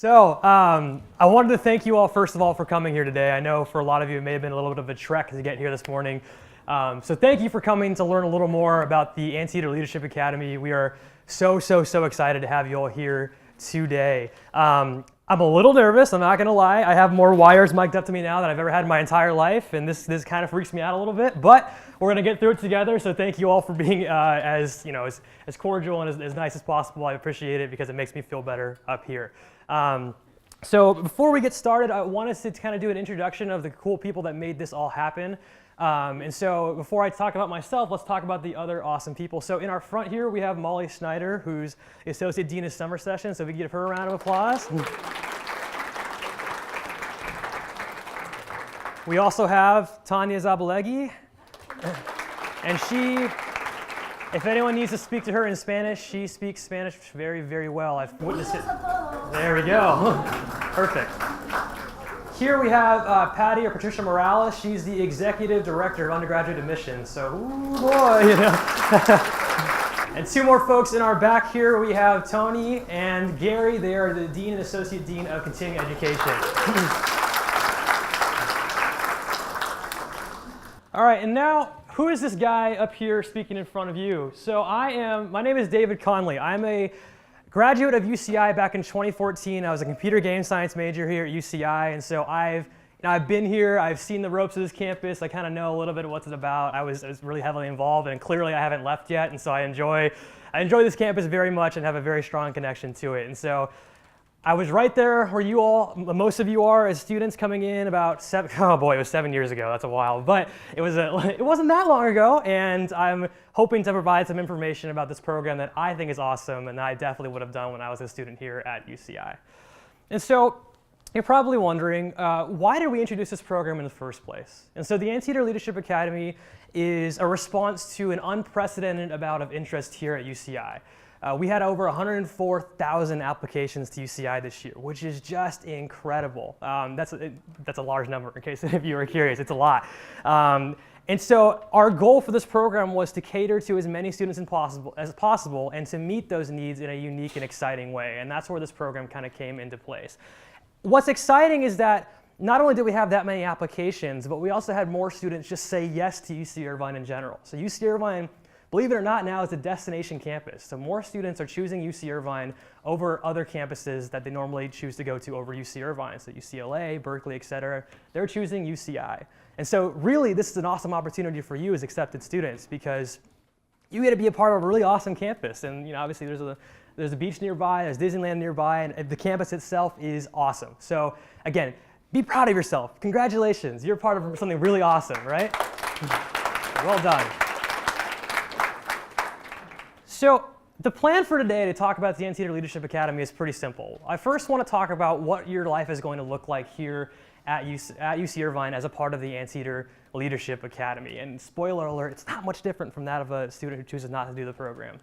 I wanted to thank you all, first of all, for coming here today. I know for a lot of you, it may have been a little bit of a trek to get here this morning. So thank you for coming to learn a little more about the Anteater Leadership Academy. We are so excited to have you all here today. I'm a little nervous, I'm not gonna lie. I have more wires mic'd up to me now than I've ever had in my entire life, and this kind of freaks me out a little bit, but we're gonna get through it together, so thank you all for being as cordial and as nice as possible. I appreciate it because it makes me feel better up here. So before we get started, I want us to kind of do an introduction of the cool people that made this all happen. And so before I talk about myself, let's talk about the other awesome people. So in our front here, we have Molly Snyder, who's the Associate Dean of Summer Session. So if we can give her a round of applause. We also have Tanya Zabalegi. And she, if anyone needs to speak to her in Spanish, she speaks Spanish very well. I've witnessed it. There we go. Perfect. Here we have Patty or Patricia Morales. She's the Executive Director of Undergraduate Admissions. So, ooh boy, you know. And two more folks in our back here. We have Tony and Gary. They are the Dean and Associate Dean of Continuing Education. All right, and now, who is this guy up here speaking in front of you? So my name is David Connelly. I'm a graduate of UCI back in 2014. I was a computer game science major here at UCI, and so I've been here, I've seen the ropes of this campus, I kind of know a little bit of what it's about. I was really heavily involved, and clearly I haven't left yet, and so I enjoy this campus very much and have a very strong connection to it. And so I was right there where most of you are as students coming in about it was 7 years ago, that's a while, but it wasn't that long ago, and I'm hoping to provide some information about this program that I think is awesome and that I definitely would have done when I was a student here at UCI. And so you're probably wondering, why did we introduce this program in the first place? And so the Anteater Leadership Academy is a response to an unprecedented amount of interest here at UCI. We had over 104,000 applications to UCI this year, which is just incredible. That's a large number, in case if you were curious. It's a lot. And so our goal for this program was to cater to as many students as possible and to meet those needs in a unique and exciting way. And that's where this program kind of came into place. What's exciting is that not only did we have that many applications, but we also had more students just say yes to UC Irvine in general. So UC Irvine, believe it or not, now is a destination campus. So more students are choosing UC Irvine over other campuses that they normally choose to go to over UC Irvine. So UCLA, Berkeley, et cetera, they're choosing UCI. And so really, this is an awesome opportunity for you as accepted students because you get to be a part of a really awesome campus. And obviously there's a beach nearby, there's Disneyland nearby, and the campus itself is awesome. So again, be proud of yourself. Congratulations, you're part of something really awesome, right? Well done. So the plan for today to talk about the Anteater Leadership Academy is pretty simple. I first want to talk about what your life is going to look like here at UC Irvine as a part of the Anteater Leadership Academy. And spoiler alert, it's not much different from that of a student who chooses not to do the program.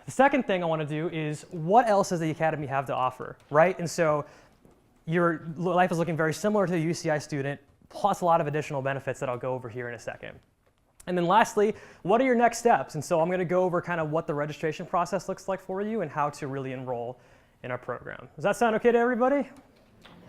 The second thing I want to do is what else does the Academy have to offer, right? And so your life is looking very similar to a UCI student, plus a lot of additional benefits that I'll go over here in a second. And then lastly, what are your next steps? And so I'm going to go over kind of what the registration process looks like for you and how to really enroll in our program. Does that sound okay to everybody?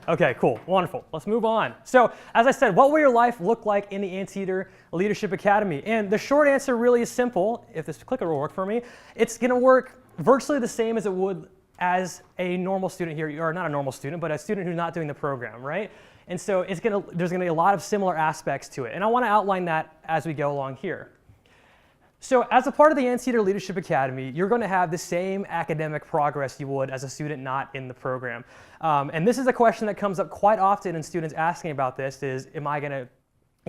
Okay, cool, wonderful. Let's move on. So as I said, what will your life look like in the Anteater Leadership Academy? And the short answer really is simple. If this clicker will work for me, it's going to work virtually the same as it would as a normal student here, or not a normal student, but a student who's not doing the program, right? And so there's going to be a lot of similar aspects to it. And I want to outline that as we go along here. So as a part of the Anteater Leadership Academy, you're going to have the same academic progress you would as a student not in the program. And this is a question that comes up quite often in students asking about this is, is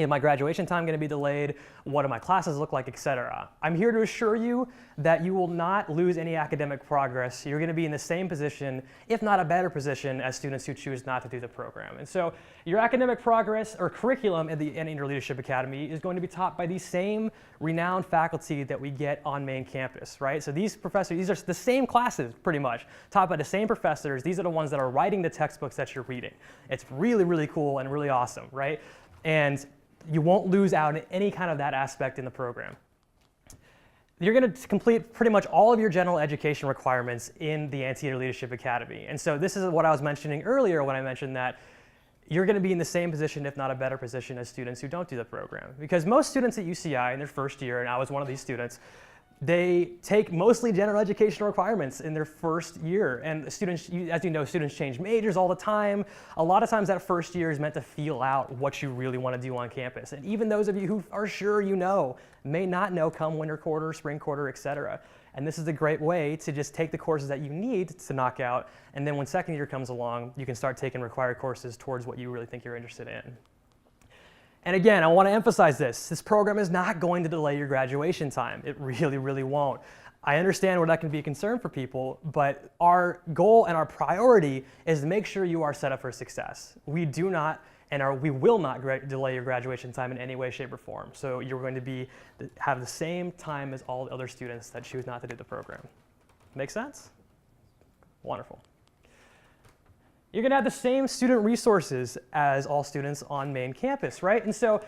my graduation time going to be delayed? What do my classes look like, et cetera? I'm here to assure you that you will not lose any academic progress. You're going to be in the same position, if not a better position, as students who choose not to do the program. And so your academic progress or curriculum at the Anteater Leadership Academy is going to be taught by the same renowned faculty that we get on main campus, right? So these professors, these are the same classes pretty much, taught by the same professors. These are the ones that are writing the textbooks that you're reading. It's really cool and really awesome, right? And you won't lose out on any kind of that aspect in the program. you're going to complete pretty much all of your general education requirements in the Anteater Leadership Academy. And so this is what I was mentioning earlier when I mentioned that you're going to be in the same position, if not a better position, as students who don't do the program. Because most students at UCI in their first year, and I was one of these students, they take mostly general educational requirements in their first year. And students, as you know, students change majors all the time. A lot of times that first year is meant to feel out what you really want to do on campus. And even those of you who are sure you know may not know come winter quarter, spring quarter, etc. And this is a great way to just take the courses that you need to knock out. And then when second year comes along, you can start taking required courses towards what you really think you're interested in. And again, I want to emphasize this. This program is not going to delay your graduation time. It really, really won't. I understand where that can be a concern for people, but our goal and our priority is to make sure you are set up for success. We do not and we will not delay your graduation time in any way, shape, or form. So you're going to have the same time as all the other students that choose not to do the program. Make sense? Wonderful. You're going to have the same student resources as all students on main campus, right? And so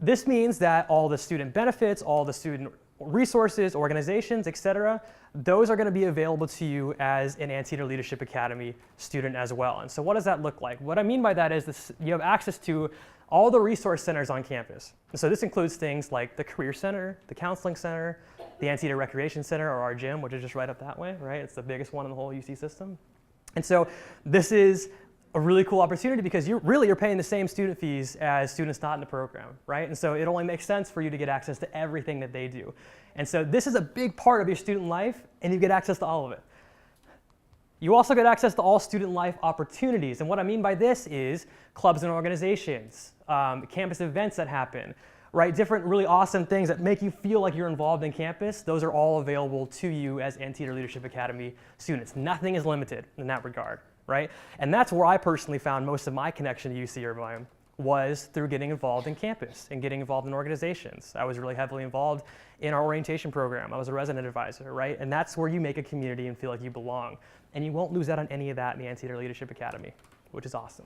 this means that all the student benefits, all the student resources, organizations, etc., those are going to be available to you as an Anteater Leadership Academy student as well. And so what does that look like? What I mean by that is you have access to all the resource centers on campus. And so this includes things like the Career Center, the Counseling Center, the Anteater Recreation Center, or our gym, which is just right up that way, right? It's the biggest one in the whole UC system. And so this is a really cool opportunity because you're paying the same student fees as students not in the program, right? And so it only makes sense for you to get access to everything that they do. And so this is a big part of your student life, and you get access to all of it. You also get access to all student life opportunities. And what I mean by this is clubs and organizations, campus events that happen, right? Different really awesome things that make you feel like you're involved in campus. Those are all available to you as Anteater Leadership Academy students. Nothing is limited in that regard, right? And that's where I personally found most of my connection to UC Irvine was through getting involved in campus and getting involved in organizations. I was really heavily involved in our orientation program. I was a resident advisor, right? And that's where you make a community and feel like you belong. And you won't lose out on any of that in the Anteater Leadership Academy, which is awesome.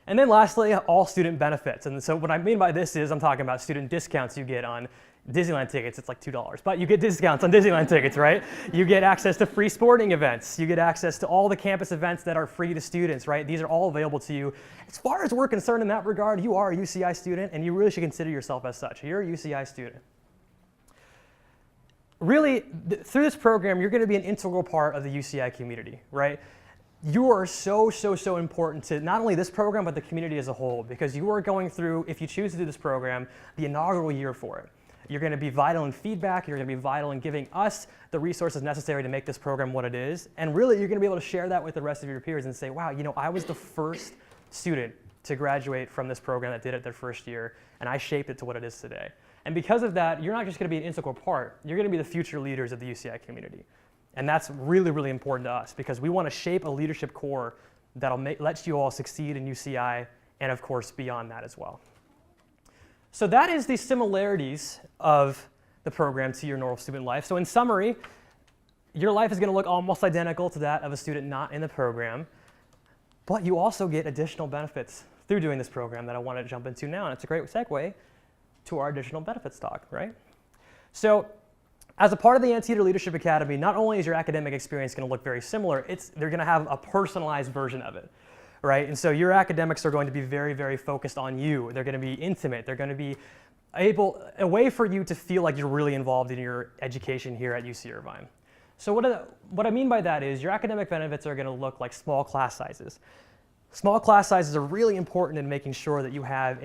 And then lastly, all student benefits. And so what I mean by this is I'm talking about student discounts you get on Disneyland tickets. It's like $2, but you get discounts on Disneyland tickets, right? You get access to free sporting events. You get access to all the campus events that are free to students, right? These are all available to you. As far as we're concerned in that regard, you are a UCI student, and you really should consider yourself as such. You're a UCI student. Really, through this program, you're going to be an integral part of the UCI community, right? You are so important to not only this program, but the community as a whole, because you are going through, if you choose to do this program, the inaugural year for it. You're going to be vital in feedback. You're going to be vital in giving us the resources necessary to make this program what it is. And really, you're going to be able to share that with the rest of your peers and say, wow, you know, I was the first student to graduate from this program that did it their first year, and I shaped it to what it is today. And because of that, you're not just going to be an integral part. You're going to be the future leaders of the UCI community. And that's really, really important to us because we want to shape a leadership core that'll let you all succeed in UCI and, of course, beyond that as well. So that is the similarities of the program to your normal student life. So in summary, your life is going to look almost identical to that of a student not in the program, but you also get additional benefits through doing this program that I want to jump into now. And it's a great segue to our additional benefits talk, right? So as a part of the Anteater Leadership Academy, not only is your academic experience going to look very similar, they're going to have a personalized version of it, right? And so your academics are going to be very, very focused on you. They're going to be intimate. They're going to be a way for you to feel like you're really involved in your education here at UC Irvine. So what I mean by that is your academic benefits are going to look like small class sizes. Small class sizes are really important in making sure that you have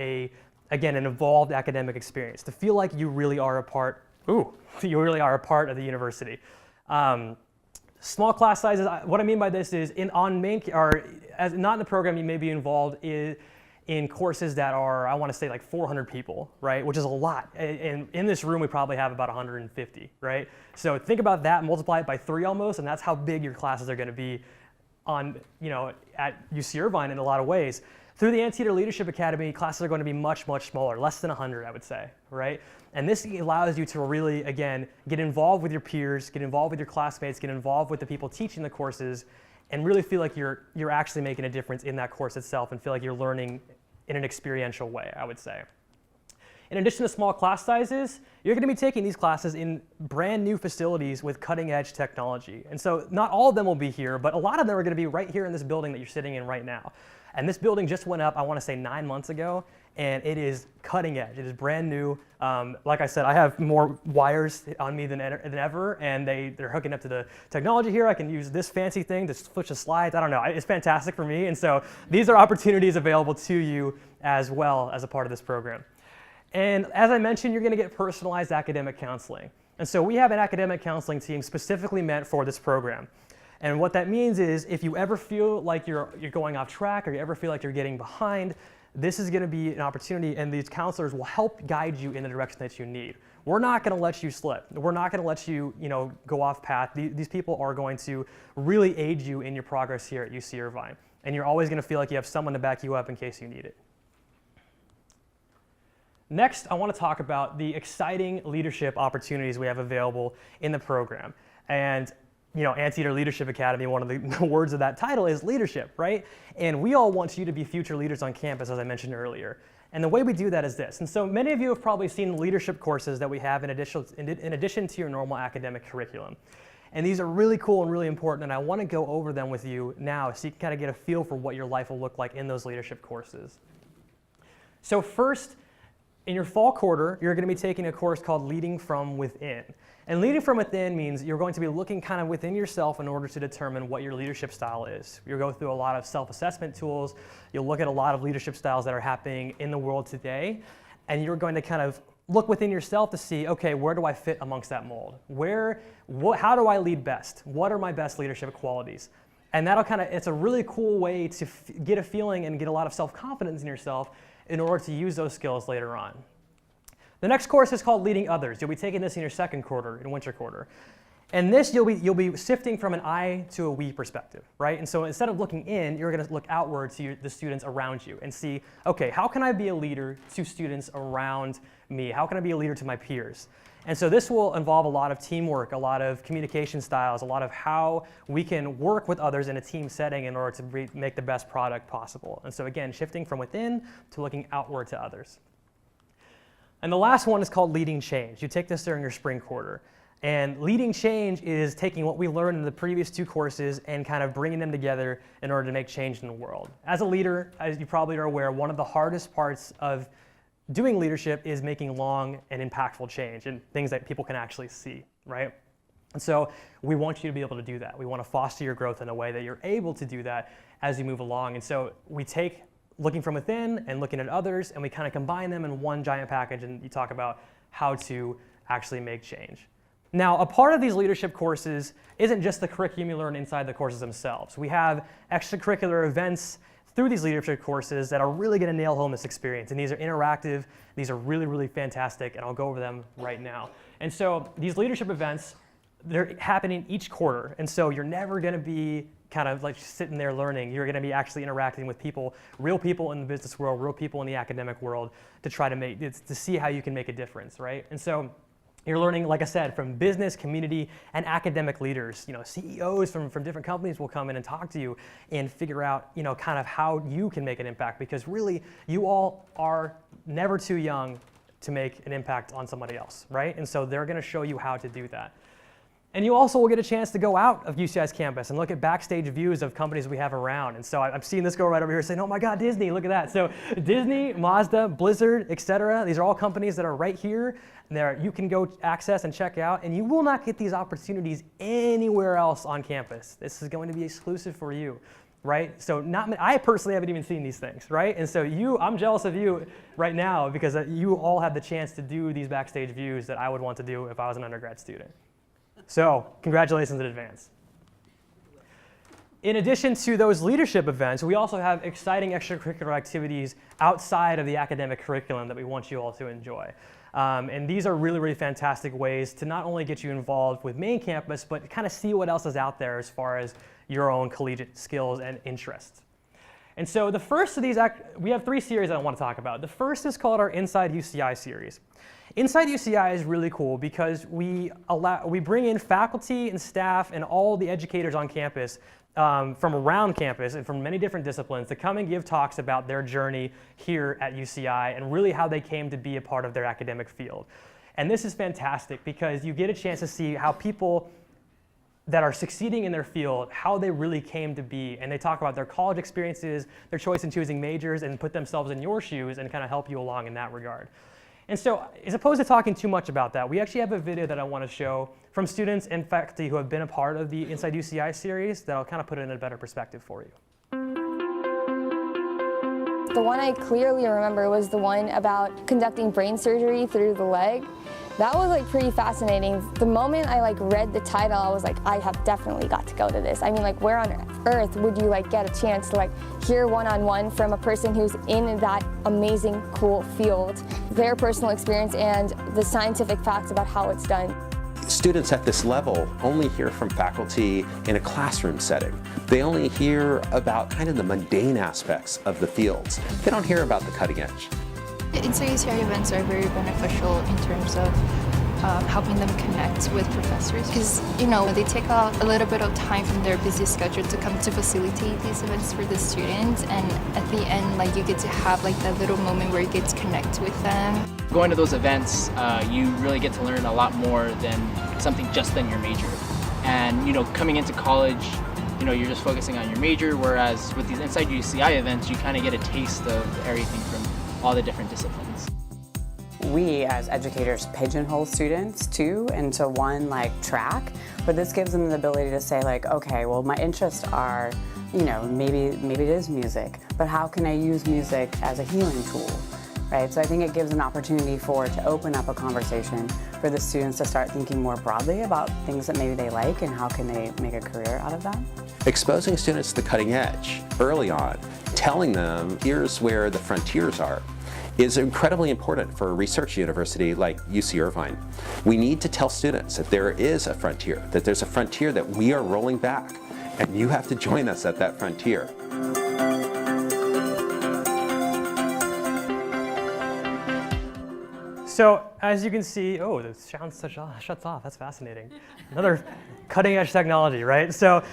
again, an involved academic experience, to feel like you really are a part you really are a part of the university. Small class sizes, what I mean by this is not in the program, you may be involved in courses that are, I want to say like 400 people, right? Which is a lot. And in this room, we probably have about 150, right? So think about that, multiply it by 3 almost, and that's how big your classes are going to be at UC Irvine in a lot of ways. Through the Anteater Leadership Academy, classes are going to be much, much smaller, less than 100, I would say, right? And this allows you to really, again, get involved with your peers, get involved with your classmates, get involved with the people teaching the courses, and really feel like you're actually making a difference in that course itself and feel like you're learning in an experiential way, I would say. In addition to small class sizes, you're going to be taking these classes in brand new facilities with cutting edge technology. And so not all of them will be here, but a lot of them are going to be right here in this building that you're sitting in right now. And this building just went up, I want to say 9 months ago, and it is cutting edge. It is brand new. Like I said, I have more wires on me than ever, and they're hooking up to the technology here. I can use this fancy thing to switch the slides. I don't know. It's fantastic for me. And so these are opportunities available to you as well as a part of this program. And as I mentioned, you're going to get personalized academic counseling. And so we have an academic counseling team specifically meant for this program. And what that means is if you ever feel like you're going off track or you ever feel like you're getting behind, this is going to be an opportunity, and these counselors will help guide you in the direction that you need. We're not going to let you slip. We're not going to let you, go off path. These people are going to really aid you in your progress here at UC Irvine. And you're always going to feel like you have someone to back you up in case you need it. Next, I want to talk about the exciting leadership opportunities we have available in the program. And Anteater Leadership Academy, one of the words of that title is leadership, right? And we all want you to be future leaders on campus, as I mentioned earlier. And the way we do that is this. And so many of you have probably seen the leadership courses that we have in addition to your normal academic curriculum. And these are really cool and really important, and I want to go over them with you now so you can kind of get a feel for what your life will look like in those leadership courses. So first, in your fall quarter, you're going to be taking a course called Leading from Within. And leading from within means you're going to be looking kind of within yourself in order to determine what your leadership style is. You'll go through a lot of self-assessment tools. You'll look at a lot of leadership styles that are happening in the world today. And you're going to kind of look within yourself to see, okay, where do I fit amongst that mold? How do I lead best? What are my best leadership qualities? And it's a really cool way to get a feeling and get a lot of self-confidence in yourself in order to use those skills later on. The next course is called Leading Others. You'll be taking this in your second quarter, in winter quarter. And this, you'll be sifting from an I to a we perspective, right? And so instead of looking in, you're going to look outward to the students around you and see, okay, how can I be a leader to students around me? How can I be a leader to my peers? And so this will involve a lot of teamwork, a lot of communication styles, a lot of how we can work with others in a team setting in order to make the best product possible. And so again, shifting from within to looking outward to others. And the last one is called Leading Change. You take this during your spring quarter. And Leading Change is taking what we learned in the previous two courses and kind of bringing them together in order to make change in the world. As a leader, as you probably are aware, one of the hardest parts of doing leadership is making long and impactful change and things that people can actually see, right? And so we want you to be able to do that. We want to foster your growth in a way that you're able to do that as you move along. And so we take looking from within and looking at others, and we kind of combine them in one giant package, and you talk about how to actually make change. Now, a part of these leadership courses isn't just the curriculum you learn inside the courses themselves. We have extracurricular events through these leadership courses that are really going to nail home this experience, and these are interactive, these are really, really fantastic, and I'll go over them right now. And so these leadership events, they're happening each quarter, and so you're never going to be kind of like sitting there learning. You're going to be actually interacting with people, real people in the business world, real people in the academic world, to try to see how you can make a difference, right? And so you're learning, like I said, from business, community, and academic leaders. CEOs from different companies will come in and talk to you and figure out, kind of how you can make an impact, because really, you all are never too young to make an impact on somebody else, right? And so they're going to show you how to do that. And you also will get a chance to go out of UCI's campus and look at backstage views of companies we have around. And so I've seen this girl right over here saying, oh my God, Disney, look at that. So Disney, Mazda, Blizzard, etc. These are all companies that are right here. And you can go access and check out. And you will not get these opportunities anywhere else on campus. This is going to be exclusive for you, right? So I personally haven't even seen these things, right? And so I'm jealous of you right now because you all have the chance to do these backstage views that I would want to do if I was an undergrad student. So, congratulations in advance. In addition to those leadership events, we also have exciting extracurricular activities outside of the academic curriculum that we want you all to enjoy. And these are really, really fantastic ways to not only get you involved with main campus, but kind of see what else is out there as far as your own collegiate skills and interests. And so the first of these, we have 3 series I want to talk about. The first is called our Inside UCI series. Inside UCI is really cool because we bring in faculty and staff and all the educators on campus from around campus and from many different disciplines to come and give talks about their journey here at UCI and really how they came to be a part of their academic field. And this is fantastic because you get a chance to see how people that are succeeding in their field, how they really came to be, and they talk about their college experiences, their choice in choosing majors, and put themselves in your shoes and kind of help you along in that regard. And so, as opposed to talking too much about that, we actually have a video that I want to show from students and faculty who have been a part of the Inside UCI series that'll kind of put it in a better perspective for you. The one I clearly remember was the one about conducting brain surgery through the leg. That was like pretty fascinating. The moment I read the title, I was like, I have definitely got to go to this. I mean, where on earth would you get a chance to hear one-on-one from a person who's in that amazing, cool field, their personal experience and the scientific facts about how it's done. Students at this level only hear from faculty in a classroom setting. They only hear about kind of the mundane aspects of the fields. They don't hear about the cutting edge. Inside UCI events are very beneficial in terms of helping them connect with professors because, they take out a little bit of time from their busy schedule to come to facilitate these events for the students, and at the end, you get to have that little moment where you get to connect with them. Going to those events, you really get to learn a lot more than something just than your major. And, coming into college, you're just focusing on your major, whereas with these Inside UCI events, you kind of get a taste of everything from all the different disciplines. We as educators pigeonhole students too into one track, but this gives them the ability to say okay, well my interests are, maybe it is music, but how can I use music as a healing tool, right? So I think it gives an opportunity to open up a conversation for the students to start thinking more broadly about things that maybe they like and how can they make a career out of that. Exposing students to the cutting edge early on, telling them here's where the frontiers are, is incredibly important for a research university like UC Irvine. We need to tell students that there is a frontier, that there's a frontier that we are rolling back, and you have to join us at that frontier. So as you can see, the sound shuts off. That's fascinating. Another cutting edge technology, right? So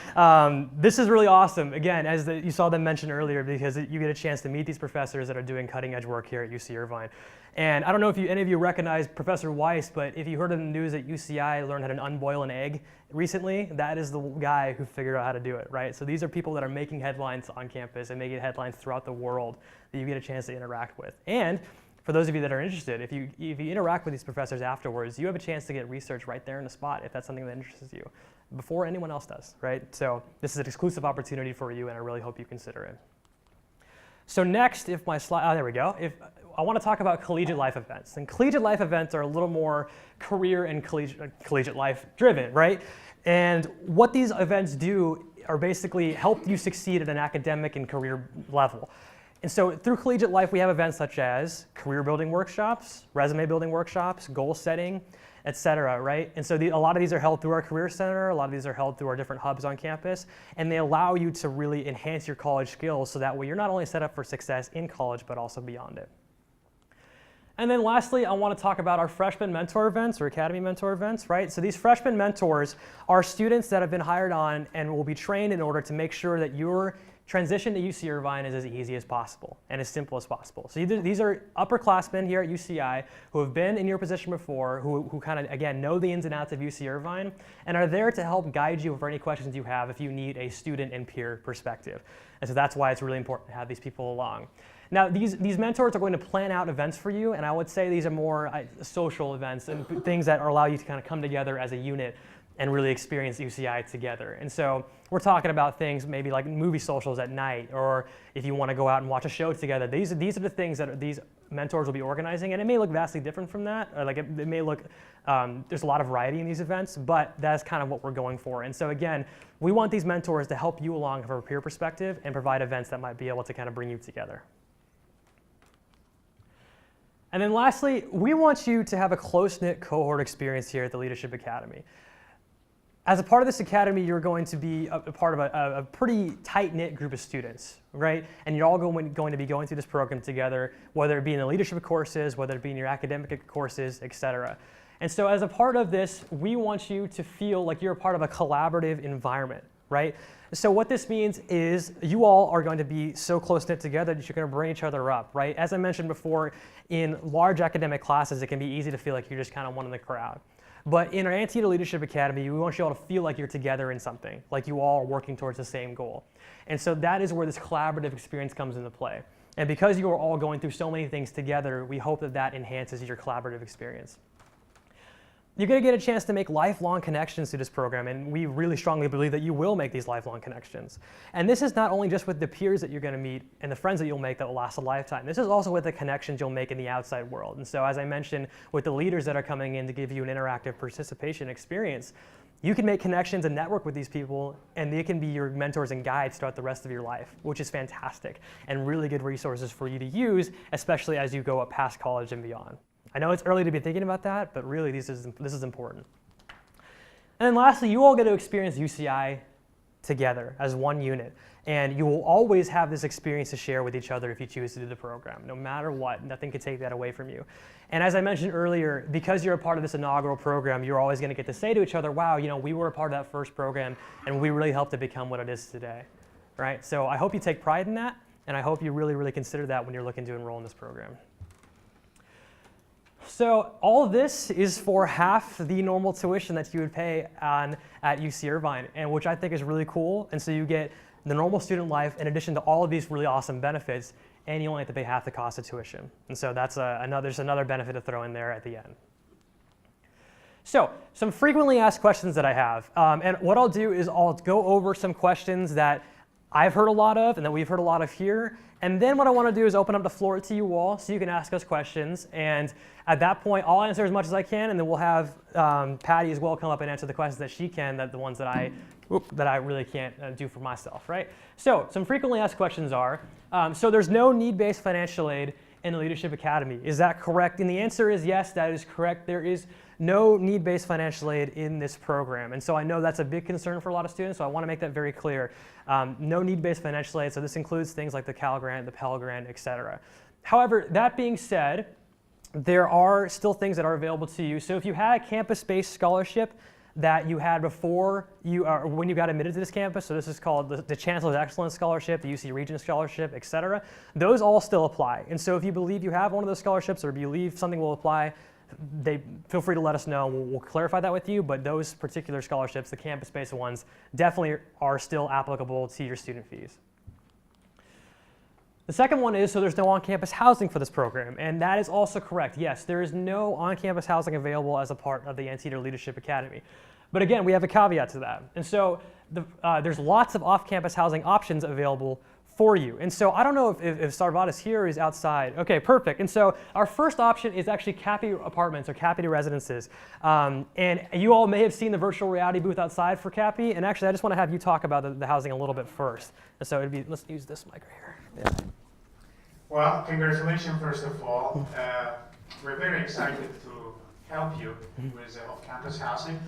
this is really awesome. Again, as you saw them mention earlier, because you get a chance to meet these professors that are doing cutting edge work here at UC Irvine. And I don't know if any of you recognize Professor Weiss, but if you heard in the news that UCI learned how to unboil an egg recently, that is the guy who figured out how to do it, right? So these are people that are making headlines on campus and making headlines throughout the world that you get a chance to interact with. And for those of you that are interested, if you interact with these professors afterwards, you have a chance to get research right there in the spot if that's something that interests you, before anyone else does, right? So this is an exclusive opportunity for you, and I really hope you consider it. So next, if my slide, there we go. I want to talk about collegiate life events. And collegiate life events are a little more career and collegiate life driven, right? And what these events do are basically help you succeed at an academic and career level. And so through collegiate life, we have events such as career building workshops, resume building workshops, goal setting, et cetera, right? And so a lot of these are held through our Career Center, a lot of these are held through our different hubs on campus, and they allow you to really enhance your college skills so that way you're not only set up for success in college, but also beyond it. And then lastly, I want to talk about our freshman mentor events or academy mentor events, right? So these freshman mentors are students that have been hired on and will be trained in order to make sure that your transition to UC Irvine is as easy as possible and as simple as possible. So these are upperclassmen here at UCI who have been in your position before, who kind of, again, know the ins and outs of UC Irvine and are there to help guide you for any questions you have if you need a student and peer perspective. And so that's why it's really important to have these people along. Now, these mentors are going to plan out events for you, and I would say these are more social events and things that allow you to kind of come together as a unit and really experience UCI together. And so we're talking about things maybe like movie socials at night, or if you want to go out and watch a show together. These are the things that these mentors will be organizing, and it may look vastly different from that. Or it may look, there's a lot of variety in these events, but that's kind of what we're going for. And so again, we want these mentors to help you along from a peer perspective and provide events that might be able to kind of bring you together. And then lastly, we want you to have a close-knit cohort experience here at the Leadership Academy. as a part of this academy, you're going to be a part of a pretty tight-knit group of students, right? And you're all going to be going through this program together, whether it be in the leadership courses, whether it be in your academic courses, etc. And so as a part of this, we want you to feel like you're a part of a collaborative environment, right? So what this means is you all are going to be so close-knit together that you're going to bring each other up, right? As I mentioned before, in large academic classes, it can be easy to feel like you're just kind of one in the crowd. But in our Anteater Leadership Academy, we want you all to feel like you're together in something, like you all are working towards the same goal. And so that is where this collaborative experience comes into play. And because you are all going through so many things together, we hope that that enhances your collaborative experience. You're going to get a chance to make lifelong connections through this program, and we really strongly believe that you will make these lifelong connections. And this is not only just with the peers that you're going to meet and the friends that you'll make that will last a lifetime. This is also with the connections you'll make in the outside world. And so as I mentioned, with the leaders that are coming in to give you an interactive participation experience, you can make connections and network with these people, and they can be your mentors and guides throughout the rest of your life, which is fantastic and really good resources for you to use, especially as you go up past college and beyond. I know it's early to be thinking about that, but really this is important. And then lastly, you all get to experience UCI together as one unit. And you will always have this experience to share with each other if you choose to do the program. No matter what, nothing can take that away from you. And as I mentioned earlier, because you're a part of this inaugural program, you're always going to get to say to each other, wow, we were a part of that first program, and we really helped it become what it is today. Right? So I hope you take pride in that, and I hope you really, really consider that when you're looking to enroll in this program. So all of this is for half the normal tuition that you would pay at UC Irvine, and which I think is really cool. And so you get the normal student life in addition to all of these really awesome benefits, and you only have to pay half the cost of tuition. And so that's another benefit to throw in there at the end. So some frequently asked questions that I have, and what I'll do is I'll go over some questions that I've heard a lot of and that we've heard a lot of here. And then what I want to do is open up the floor to you all so you can ask us questions. And at that point, I'll answer as much as I can, and then we'll have Patty as well come up and answer the questions that she can, the ones that I really can't do for myself, right? So some frequently asked questions are, so there's no need-based financial aid in the Leadership Academy. Is that correct? And the answer is yes, that is correct. There is no need-based financial aid in this program. And so I know that's a big concern for a lot of students, so I want to make that very clear. No need-based financial aid, so this includes things like the Cal Grant, the Pell Grant, et cetera. However, that being said, there are still things that are available to you. So if you had a campus-based scholarship that you had before when you got admitted to this campus, so this is called the Chancellor's Excellence Scholarship, the UC Regents Scholarship, et cetera, those all still apply. And so if you believe you have one of those scholarships or believe something will apply, feel free to let us know. We'll clarify that with you, but those particular scholarships, the campus-based ones, definitely are still applicable to your student fees. The second one is, so there's no on-campus housing for this program, and that is also correct. Yes, there is no on-campus housing available as a part of the Anteater Leadership Academy. But again, we have a caveat to that. And so there's lots of off-campus housing options available for you. And so I don't know if Sarvat is here or is outside. Okay, perfect. And so our first option is actually CAPI apartments or CAPI residences. And you all may have seen the virtual reality booth outside for CAPI. And actually, I just want to have you talk about the housing a little bit first. And so let's use this mic right here. Yeah. Well, congratulations, first of all. We're very excited to help you with off-campus housing.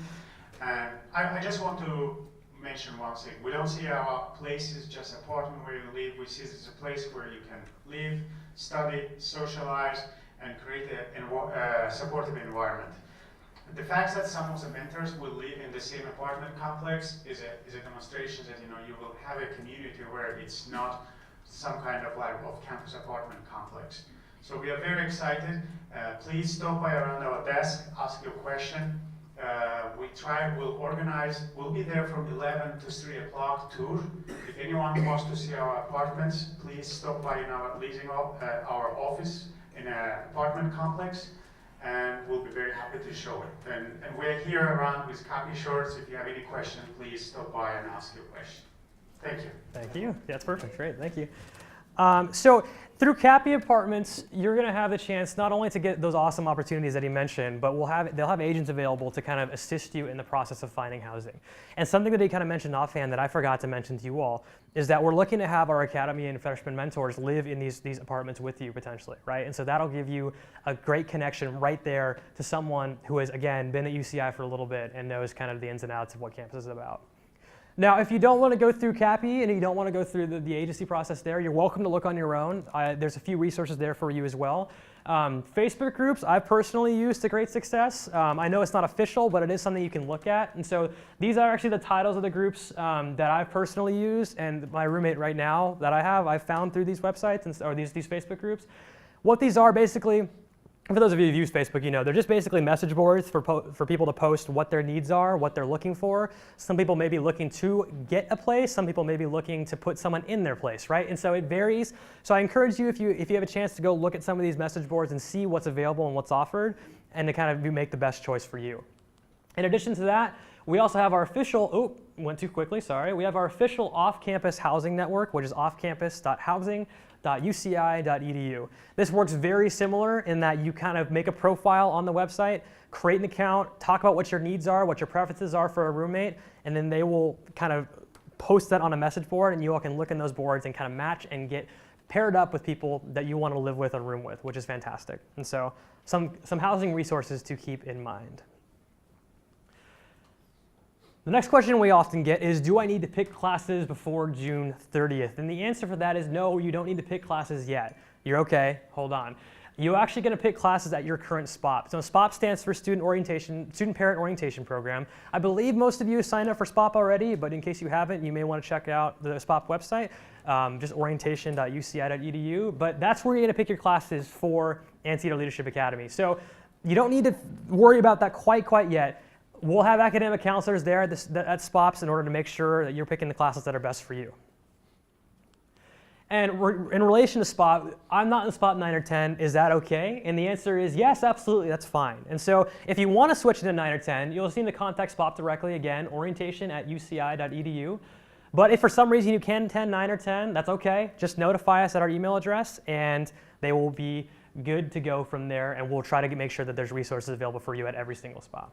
And I just want to mention one thing. We don't see our place as just an apartment where you live. We see it as a place where you can live, study, socialize, and create a supportive environment. The fact that some of the mentors will live in the same apartment complex is a demonstration that you will have a community where it's not some kind of like off-campus apartment complex. So we are very excited. Please stop by around our desk, ask your question. We'll organize, we'll be there from 11 to 3 o'clock tour. If anyone wants to see our apartments, please stop by in our our office in an apartment complex, and we'll be very happy to show it. And we're here around with copy shorts. If you have any questions, please stop by and ask your question. Thank you. Thank you. That's perfect. Great. Thank you. So through Cappy Apartments, you're going to have the chance not only to get those awesome opportunities that he mentioned, but they'll have agents available to kind of assist you in the process of finding housing. And something that he kind of mentioned offhand that I forgot to mention to you all is that we're looking to have our academy and freshman mentors live in these apartments with you potentially, right? And so that'll give you a great connection right there to someone who has, again, been at UCI for a little bit and knows kind of the ins and outs of what campus is about. Now, if you don't want to go through Cappy and you don't want to go through the agency process there, you're welcome to look on your own. There's a few resources there for you as well. Facebook groups, I've personally used to great success. I know it's not official, but it is something you can look at. And so these are actually the titles of the groups that I've personally used, and my roommate right now that I've found through these websites or these Facebook groups. What these are basically, for those of you who've used Facebook, you know, they're just basically message boards for people to post what their needs are, what they're looking for. Some people may be looking to get a place. Some people may be looking to put someone in their place, right? And so it varies. So I encourage you, if you have a chance to go look at some of these message boards and see what's available and what's offered, and to kind of make the best choice for you. In addition to that, we also have our official, went too quickly, sorry. We have our official off-campus housing network, which is offcampus.housing.uci.edu. This works very similar in that you kind of make a profile on the website, create an account, talk about what your needs are, what your preferences are for a roommate, and then they will kind of post that on a message board, and you all can look in those boards and kind of match and get paired up with people that you want to live with or room with, which is fantastic. And so some housing resources to keep in mind. The next question we often get is, do I need to pick classes before June 30th? And the answer for that is no, you don't need to pick classes yet. You're okay, hold on. You're actually going to pick classes at your current SPOP. So SPOP stands for Student Parent Orientation Program. I believe most of you signed up for SPOP already, but in case you haven't, you may want to check out the SPOP website, just orientation.uci.edu. But that's where you're going to pick your classes for Anteater Leadership Academy. So you don't need to worry about that quite yet. We'll have academic counselors there at SPOPs in order to make sure that you're picking the classes that are best for you. And in relation to SPOP, I'm not in SPOP 9 or 10. Is that okay? And the answer is yes, absolutely, that's fine. And so if you want to switch into 9 or 10, you'll just need to contact SPOP directly, again, orientation@uci.edu. But if for some reason you can attend 9 or 10, that's okay. Just notify us at our email address, and they will be good to go from there, and we'll try to make sure that there's resources available for you at every single SPOP.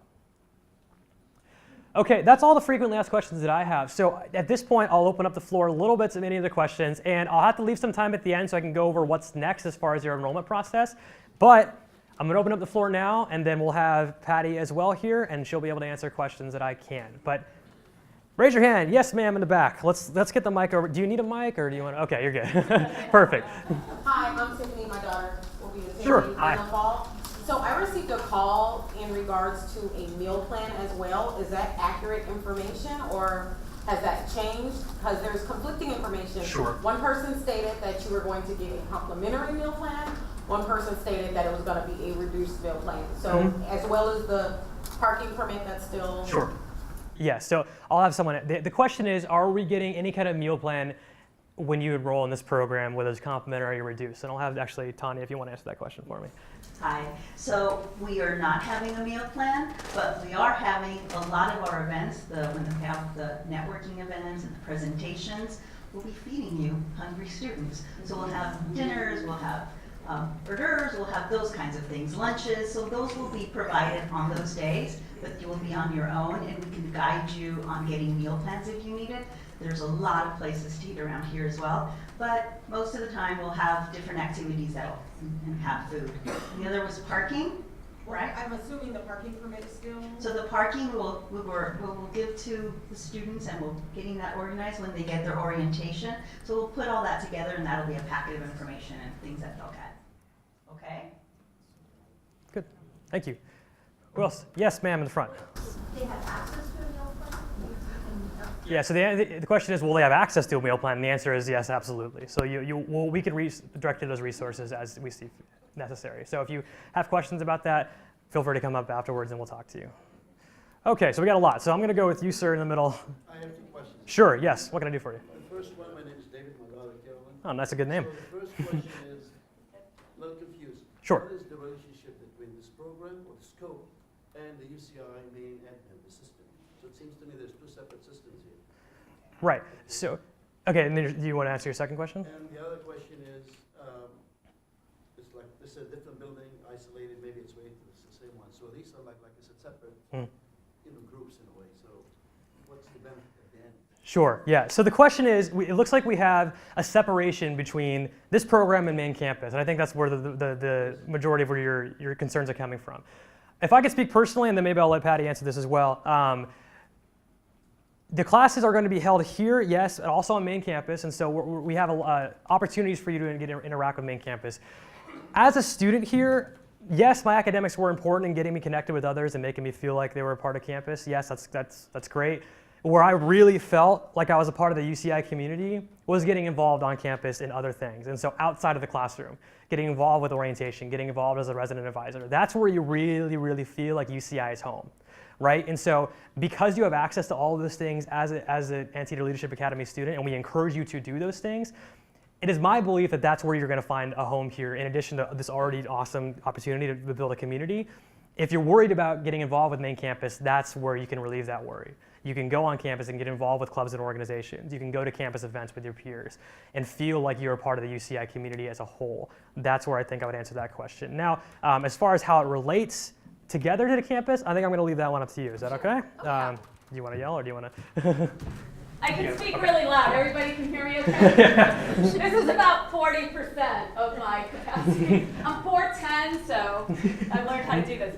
Okay, that's all the frequently asked questions that I have. So at this point, I'll open up the floor a little bit to any of the questions, and I'll have to leave some time at the end so I can go over what's next as far as your enrollment process. But I'm going to open up the floor now, and then we'll have Patty as well here, and she'll be able to answer questions that I can. But raise your hand. Yes, ma'am, in the back. Let's get the mic over. Do you need a mic, or do you want to? Okay, you're good. Perfect. Hi, I'm Tiffany. My daughter will be attending Sure. in the fall. So I received a call in regards to a meal plan as well. Is that accurate information, or has that changed? Because there's conflicting information. Sure. One person stated that you were going to get a complimentary meal plan. One person stated that it was going to be a reduced meal plan. So as well as the parking permit, that's still... Sure. Yeah, so I'll have someone, the question is, are we getting any kind of meal plan when you enroll in this program, whether it's complimentary or reduced? And I'll have actually Tanya, if you want to answer that question for me. Hi. So we are not having a meal plan, but we are having a lot of our events, when we have the networking events and the presentations, we'll be feeding you hungry students. So we'll have dinners, we'll have hors d'oeuvres, we'll have those kinds of things, lunches. So those will be provided on those days, but you will be on your own, and we can guide you on getting meal plans if you need it. There's a lot of places to eat around here as well, but most of the time we'll have different activities and have food. The other was parking, right? I'm assuming the parking permit is still... So the parking we'll give to the students, and we're getting that organized when they get their orientation. So we'll put all that together, and that'll be a packet of information and things that they'll get. Okay? Good. Thank you. Who else? Yes, ma'am, in the front. They have access to a meal plan? Yeah, so the question is, will they have access to a meal plan? And the answer is yes, absolutely. So we can direct you to those resources as we see necessary. So if you have questions about that, feel free to come up afterwards and we'll talk to you. Okay, so we got a lot. So I'm going to go with you, sir, in the middle. I have two questions. Sure, yes. What can I do for you? The first one, my name is David, my daughter Carolyn. Oh, that's a good name. So the first question is a little confused. Sure. What is the relationship between this program or the scope and the UCI main admin, the system? So it seems to me there's two separate systems here. Right. So, Okay, and then do you want to answer your second question? And the other question is, it's like, this is a different building, isolated, maybe it's the same one. So these are like I said, separate, groups in a way. So what's the benefit at the end? Sure, yeah. So the question is, it looks like we have a separation between this program and main campus, and I think that's where the majority of where your concerns are coming from. If I could speak personally, and then maybe I'll let Patty answer this as well. The classes are going to be held here, yes, and also on main campus, and so we have opportunities for you to interact with main campus. As a student here, yes, my academics were important in getting me connected with others and making me feel like they were a part of campus. Yes, that's great. Where I really felt like I was a part of the UCI community was getting involved on campus in other things. And so outside of the classroom, getting involved with orientation, getting involved as a resident advisor, that's where you really, really feel like UCI is home, right? And so because you have access to all of those things as an Anteater Leadership Academy student, and we encourage you to do those things, it is my belief that that's where you're going to find a home here, in addition to this already awesome opportunity to build a community. If you're worried about getting involved with main campus, that's where you can relieve that worry. You can go on campus and get involved with clubs and organizations. You can go to campus events with your peers and feel like you're a part of the UCI community as a whole. That's where I think I would answer that question. Now, as far as how it relates together to the campus, I think I'm going to leave that one up to you. Is that okay? Do you want to yell or do you want to? I can speak really loud. Everybody can hear me okay? This is about 40% of my capacity. I'm 4'10", so I've learned how to do this.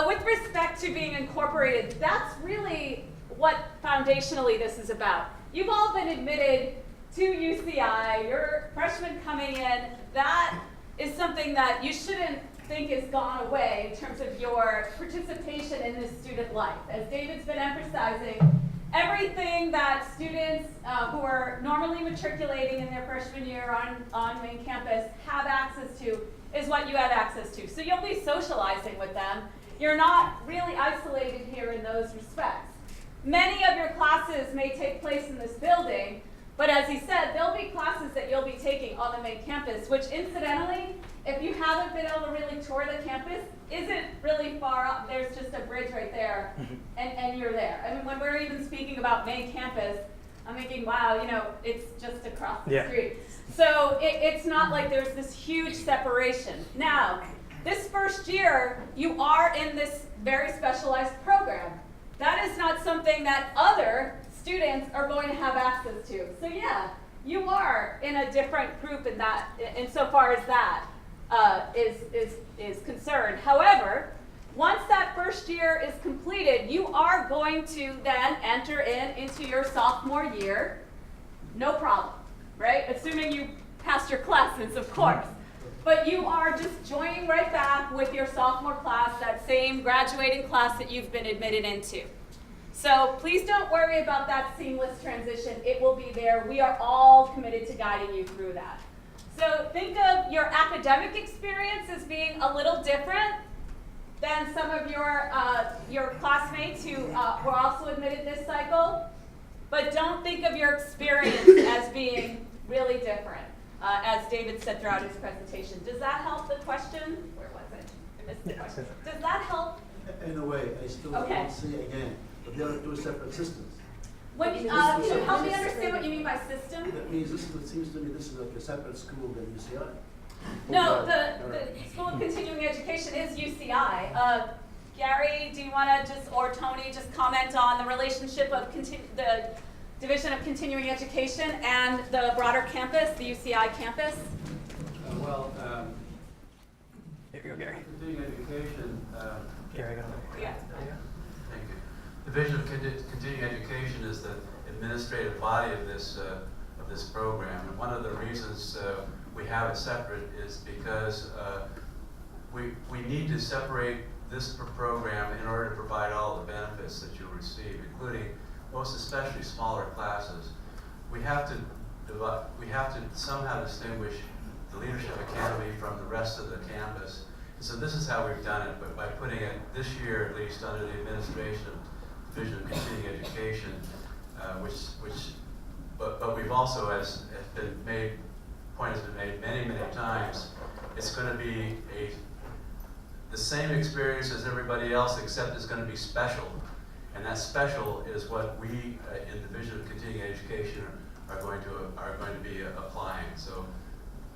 With respect to being incorporated, that's really what foundationally this is about. You've all been admitted to UCI. You're freshmen coming in. That is something that you shouldn't think has gone away in terms of your participation in this student life. As David's been emphasizing, everything that students who are normally matriculating in their freshman year on main campus have access to is what you have access to. So you'll be socializing with them. You're not really isolated here in those respects. Many of your classes may take place in this building, but as he said, there'll be classes that you'll be taking on the main campus, which incidentally, if you haven't been able to really tour the campus, isn't really far up. There's just a bridge right there, and you're there. I mean, when we're even speaking about main campus, I'm thinking, wow, it's just across the street. So it's not like there's this huge separation. Now, this first year, you are in this very specialized program. That is not something that other students are going to have access to. So yeah, you are in a different group in that, insofar as that is concerned. However, once that first year is completed, you are going to then enter into your sophomore year, no problem, right? Assuming you passed your classes, of course. But you are just joining right back with your sophomore class, that same graduating class that you've been admitted into. So please don't worry about that seamless transition. It will be there. We are all committed to guiding you through that. So think of your academic experience as being a little different than some of your classmates who were also admitted this cycle. But don't think of your experience as being really different. As David said throughout his presentation. Does that help the question? Where was it? I missed the question. Does that help? In a way, I still don't see again, but there are two separate systems. Can you help me understand what you mean by system? That means it seems to me this is like a separate school than UCI. No, the School of Continuing Education is UCI. Gary, do you want to or Tony, just comment on the relationship of the Division of Continuing Education and the broader campus, the UCI campus? Here you go, Gary. Continuing education. Gary, go. Yeah. Thank you. The Division of Continuing Education is the administrative body of this program, and one of the reasons we have it separate is because we need to separate this program in order to provide all the benefits that you'll receive, including most especially smaller classes. We have to somehow distinguish the Leadership Academy from the rest of the campus. And so this is how we've done it, but by putting it this year at least under the administration of Division of Continuing Education, but we've also, as point has been made many, many times, it's going to be the same experience as everybody else, except it's going to be special. And that special is what we in the Division of Continuing Education are going to be applying. So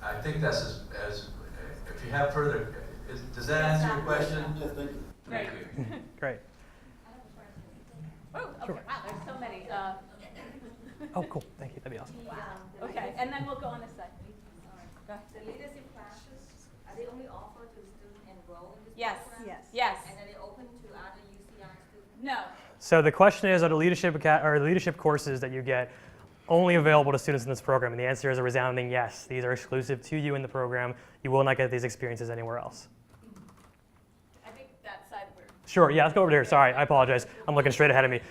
I think that's as if you have further, does that answer your question? Yes, thank you. Great. Great. Oh, okay. Sure. Wow, there's so many. Oh, cool. Thank you. That'd be awesome. Okay, and then we'll go on this side. Go ahead. The leadership classes, are they only offered to students enrolled in this Yes. program? Yes. And are they open to other UCI students? No. So the question is, are the leadership courses that you get only available to students in this program? And the answer is a resounding yes. These are exclusive to you in the program. You will not get these experiences anywhere else. I think that side we're. Sure. Yeah. Let's go over to here. Sorry. I apologize. I'm looking straight ahead of me.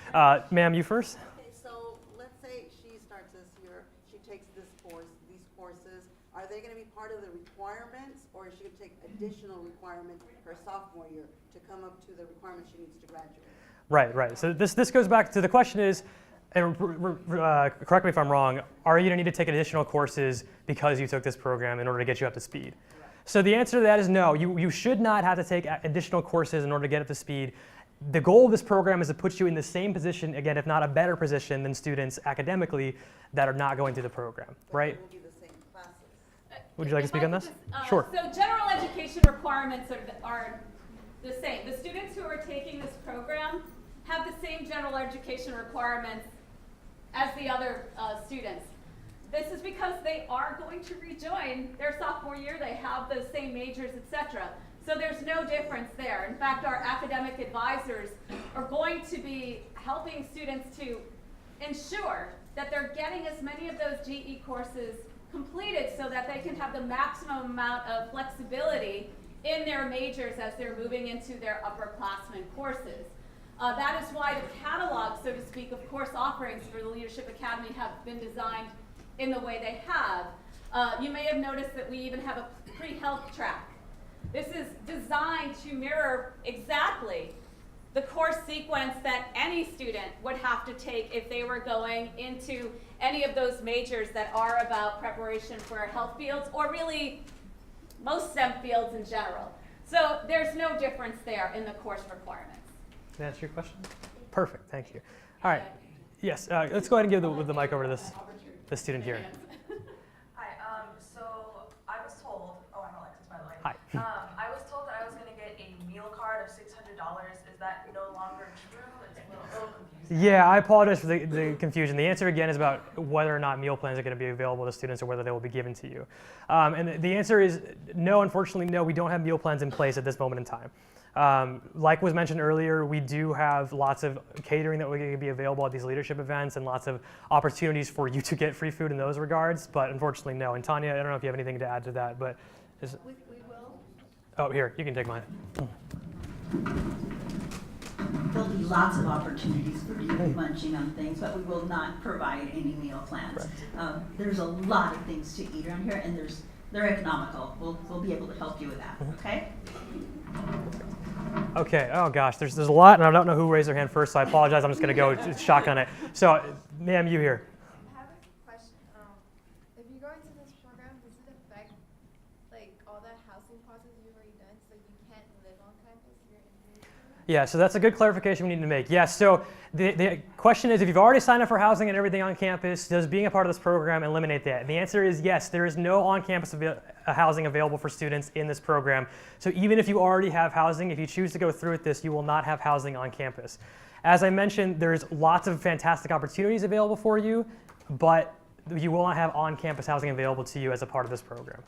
Ma'am, you first. Okay, so let's say she starts this year, she takes these courses. Are they going to be part of the requirements, or is she going to take additional requirements her sophomore year to come up to the requirements she needs to graduate? Right. So this goes back to the question is, and correct me if I'm wrong, are you going to need to take additional courses because you took this program in order to get you up to speed? So the answer to that is no. You should not have to take additional courses in order to get up to speed. The goal of this program is to put you in the same position, again, if not a better position than students academically that are not going through the program, right? Will be the same classes. Would you like to speak on this? Sure. So general education requirements are the same. The students who are taking this program have the same general education requirements as the other students. This is because they are going to rejoin their sophomore year. They have the same majors, etc. So there's no difference there. In fact, our academic advisors are going to be helping students to ensure that they're getting as many of those GE courses completed so that they can have the maximum amount of flexibility in their majors as they're moving into their upperclassmen courses. That is why the catalog, so to speak, of course offerings for the Leadership Academy have been designed in the way they have. You may have noticed that we even have a pre-health track. This is designed to mirror exactly the course sequence that any student would have to take if they were going into any of those majors that are about preparation for health fields, or really most STEM fields in general. So there's no difference there in the course requirements. Can I answer your question? Perfect, thank you. All right, yes, let's go ahead and give the mic over to this student here. Hi, so I was told, oh, I'm Alexis, by the way. Hi. I was told that I was going to get a meal card of $600. Is that no longer true? It's a little confusing. Yeah, I apologize for the confusion. The answer again is about whether or not meal plans are going to be available to students or whether they will be given to you. And the answer is no, unfortunately, no, we don't have meal plans in place at this moment in time. Like was mentioned earlier, we do have lots of catering that will be available at these leadership events and lots of opportunities for you to get free food in those regards, but unfortunately, no. And Tanya, I don't know if you have anything to add to that, but We will. oh, here, you can take mine. There'll be lots of opportunities for you munching on things, but we will not provide any meal plans. There's a lot of things to eat around here, and they're economical. We'll be able to help you with that, okay? Okay, oh gosh, there's a lot, and I don't know who raised their hand first, so I apologize. I'm just going to go shotgun it. So, ma'am, you here. I have a question. If you go into this program, does it affect like all the housing process you've already done, so you can't live on campus if you're in this program? Yeah, so that's a good clarification we need to make. Yes, so the question is, if you've already signed up for housing and everything on campus, does being a part of this program eliminate that? And the answer is yes, there is no on-campus housing available for students in this program. So even if you already have housing, if you choose to go through with this, you will not have housing on campus. As I mentioned, there's lots of fantastic opportunities available for you, but you will not have on-campus housing available to you as a part of this program.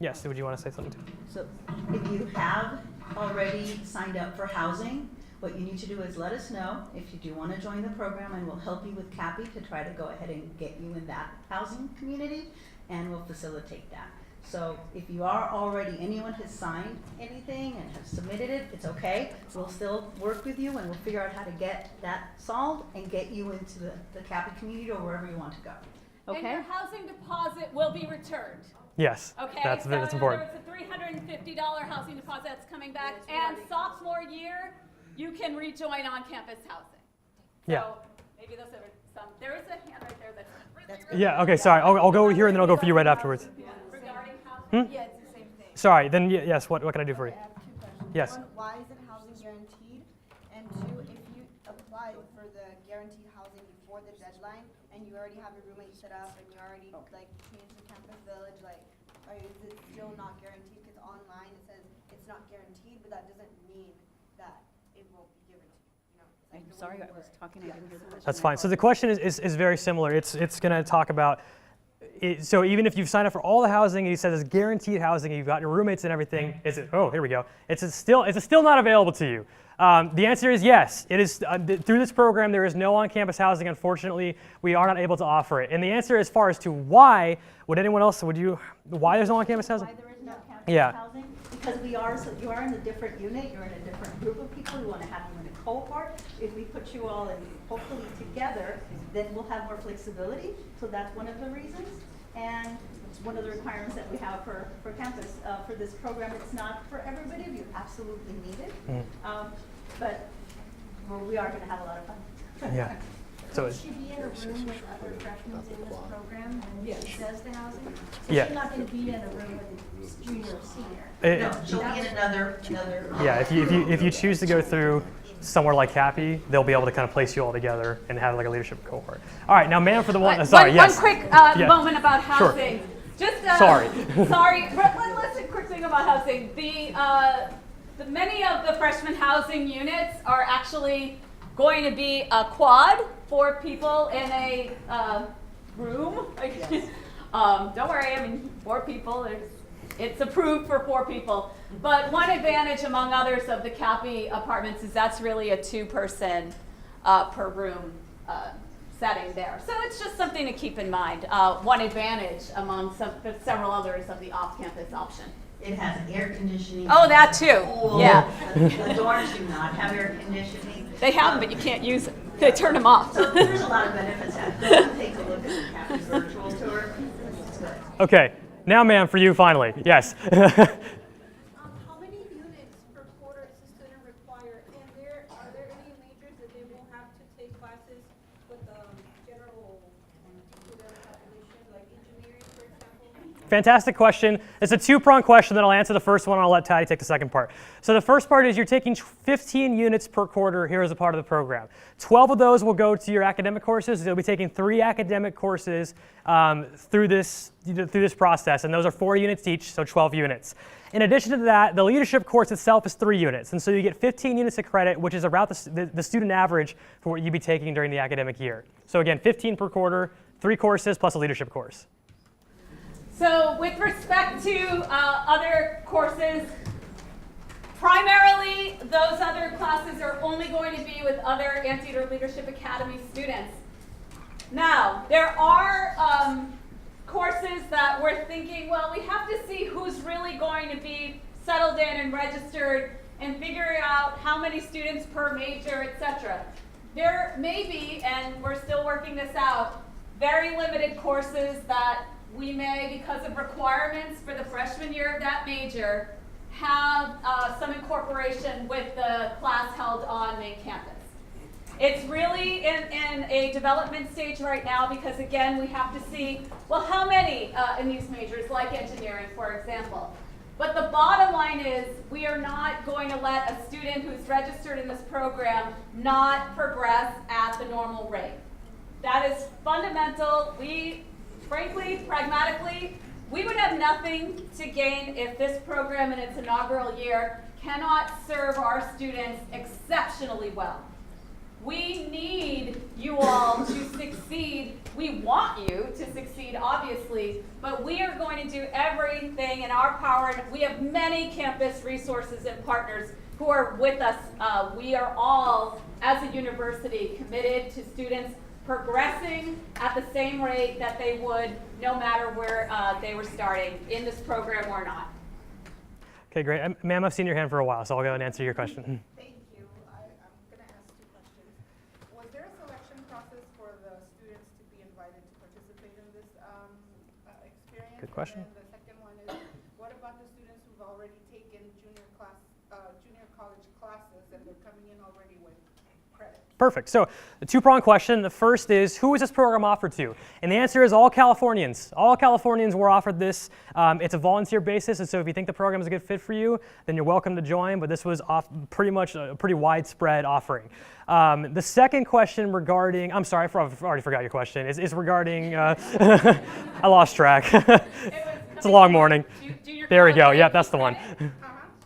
Yes, would you want to say something too? So if you have already signed up for housing, what you need to do is let us know if you do want to join the program, and we'll help you with CAPI to try to go ahead and get you in that housing community, and we'll facilitate that. So if you are already, anyone has signed anything and have submitted it, it's okay. We'll still work with you, and we'll figure out how to get that solved and get you into the CAPI community or wherever you want to go. Okay? And your housing deposit will be returned. Yes, Okay, that's important. There was a $350 housing deposit that's coming back, and sophomore year, you can rejoin on-campus housing. So Yeah. maybe those are some. There is a hand right there that's really. Yeah, okay, sorry. I'll go here and then I'll go for you right afterwards. Regarding housing. Yeah, it's the same thing. Sorry, then yes, what can I do for you? I have two questions. Yes. One, why is it housing guaranteed? And two, if you apply apply for the guaranteed housing before the deadline, and you already have your roommate set up, and you already like changed the campus village, like, is it still not guaranteed? Because online it says it's not guaranteed, but that doesn't mean that it won't be given to you. You know, it's like I'm sorry, I was talking, I didn't hear the question. That's fine. So the question is very similar. It's going to talk about, so even if you've signed up for all the housing and you said it's guaranteed housing and you've got your roommates and everything, is it, oh, here we go. Is it still not available to you? The answer is yes. It is, through this program, there is no on-campus housing. Unfortunately, we are not able to offer it. And the answer as far as to why, would anyone else, why there's no on-campus housing? Why there is no campus Yeah. housing? Because you are in a different unit, you're in a different group of people, we want to have you in a cohort. If we put you all in, hopefully together, then we'll have more flexibility. So that's one of the reasons. And it's one of the requirements that we have for campus. For this program, it's not for everybody if you absolutely need it. But we are going to have a lot of fun. Yeah. So Could she be in a room with other freshmen in this program and she does the housing? So Yeah. she's not going to be in a room with a junior or senior? No, she'll be in another. Yeah, if you choose to go through somewhere like CAPI, they'll be able to kind of place you all together and have like a leadership cohort. All right, now ma'am for the one, sorry, yes. One quick moment about housing. Sure. Just, sorry. Sorry, let's quick thing about housing. Many of the freshman housing units are actually going to be a quad, 4 people in a room. Don't worry, I mean 4 people. It's approved for 4 people. But one advantage among others of the CAPI apartments is that's really a 2-person per room setting there. So it's just something to keep in mind. One advantage among several others of the off-campus option. It has air conditioning. Oh, that too. Pool. Yeah. The dorms do not have air conditioning. They have them, but you can't use them. They turn them off. So there's a lot of benefits. Take a look at the CAPI virtual tour. Okay, now ma'am, for you finally, yes. How many units per quarter does a student require? And are there any majors that they will have to take classes with general student population, like engineering, for example? Fantastic question. It's a 2-pronged question that I'll answer the first one and I'll let Taddy take the second part. So the first part is you're taking 15 units per quarter here as a part of the program. 12 of those will go to your academic courses. You'll be taking 3 academic courses through this process, and those are 4 units each, so 12 units. In addition to that, the leadership course itself is 3 units, and so you get 15 units of credit, which is about the student average for what you'd be taking during the academic year. So again, 15 per quarter, 3 courses plus a leadership course. So with respect to other courses, primarily those other classes are only going to be with other Anteater Leadership Academy students. Now, there are courses that we're thinking, well, we have to see who's really going to be settled in and registered and figure out how many students per major, etc. There may be, and we're still working this out, very limited courses that we may, because of requirements for the freshman year of that major, have some incorporation with the class held on main campus. It's really in a development stage right now because, again, we have to see, well, how many in these majors, like engineering, for example. But the bottom line is we are not going to let a student who's registered in this program not progress at the normal rate. That is fundamental. Frankly, pragmatically, we would have nothing to gain if this program in its inaugural year cannot serve our students exceptionally well. We need you all to succeed. We want you to succeed, obviously, but we are going to do everything in our power. We have many campus resources and partners who are with us. We are all, as a university, committed to students progressing at the same rate that they would no matter where they were starting in this program or not. Okay, great. Ma'am, I've seen your hand for a while, so I'll go and answer your question. Thank you. I'm going to ask 2 questions. Was there a selection process for the students to be invited to participate in this experience? Good question. And the second one is, what about the students who've already taken junior college classes and they're coming in already with credits? Perfect. So the two-pronged question. The first is, who is this program offered to? And the answer is all Californians. All Californians were offered this. It's a volunteer basis, and so if you think the program is a good fit for you, then you're welcome to join, but this was pretty much a pretty widespread offering. The second question regarding, I'm sorry, I've already forgot your question, is regarding, I lost track. It's a long morning. There we go. Yeah, that's the one.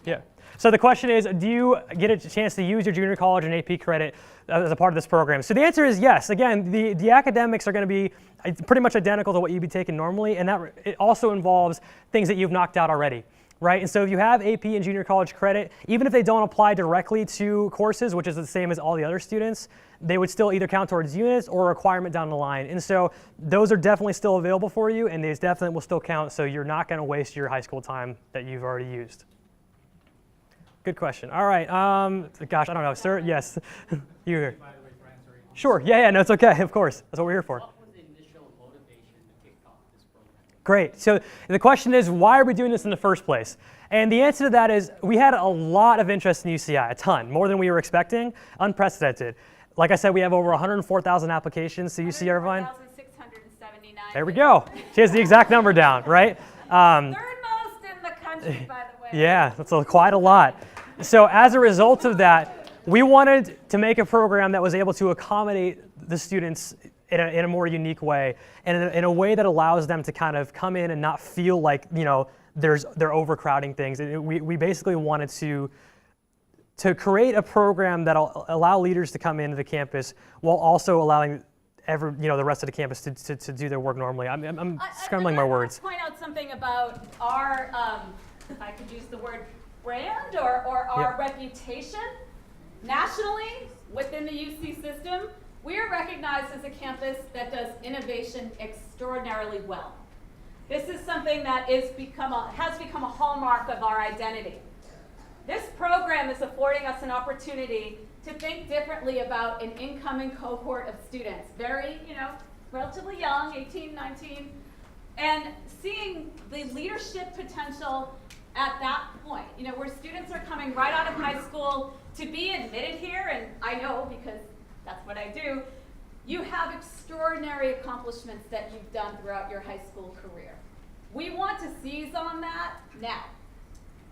Yeah. So the question is, do you get a chance to use your junior college and AP credit as a part of this program? So the answer is yes. Again, the academics are going to be pretty much identical to what you'd be taking normally, and that it also involves things that you've knocked out already, right? And so if you have AP and junior college credit, even if they don't apply directly to courses, which is the same as all the other students, they would still either count towards units or a requirement down the line. And so those are definitely still available for you, and these definitely will still count, so you're not going to waste your high school time that you've already used. Good question. All right. Gosh, I don't know, sir. Yes, you here. Sure. Yeah. No, it's okay. Of course. That's what we're here for. What was the initial motivation to kick off this program? Great. So the question is, why are we doing this in the first place? And the answer to that is, we had a lot of interest in UCI, a ton, more than we were expecting, unprecedented. Like I said, we have over 104,000 applications to UC Irvine. 104,679. There we go. She has the exact number down, right? Third most in the country, by the way. Yeah, that's quite a lot. So as a result of that, we wanted to make a program that was able to accommodate the students in a more unique way, and in a way that allows them to kind of come in and not feel like, you know, they're overcrowding things. We basically wanted to create a program that'll allow leaders to come into the campus while also allowing the rest of the campus to do their work normally. I'm scrambling my words. I want to point out something about our, if I could use the word brand or our reputation. Nationally, within the UC system, we are recognized as a campus that does innovation extraordinarily well. This is something that has become a hallmark of our identity. This program is affording us an opportunity to think differently about an incoming cohort of students, very, relatively young, 18, 19, and seeing the leadership potential at that point, where students are coming right out of high school to be admitted here, and I know because that's what I do, you have extraordinary accomplishments that you've done throughout your high school career. We want to seize on that now,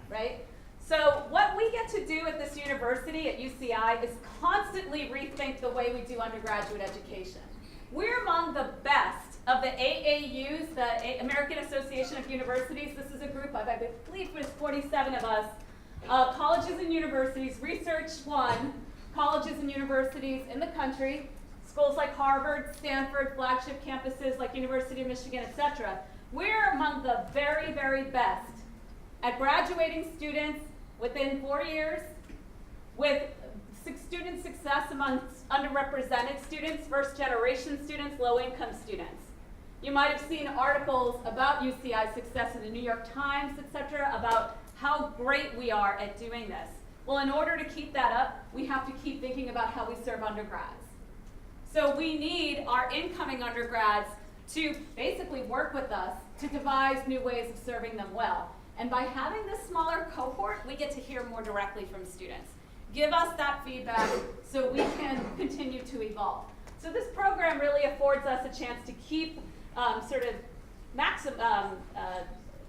right? So what we get to do at this university, at UCI, is constantly rethink the way we do undergraduate education. We're among the best of the AAUs, the American Association of Universities. This is a group of, I believe there's 47 of us, colleges and universities, Research One, colleges and universities in the country, schools like Harvard, Stanford, flagship campuses like University of Michigan, etc. We're among the very, very best at graduating students within 4 years, with student success amongst underrepresented students, first-generation students, low-income students. You might have seen articles about UCI's success in the New York Times, etc., about how great we are at doing this. Well, in order to keep that up, we have to keep thinking about how we serve undergrads. So we need our incoming undergrads to basically work with us to devise new ways of serving them well. And by having this smaller cohort, we get to hear more directly from students. Give us that feedback so we can continue to evolve. So this program really affords us a chance to keep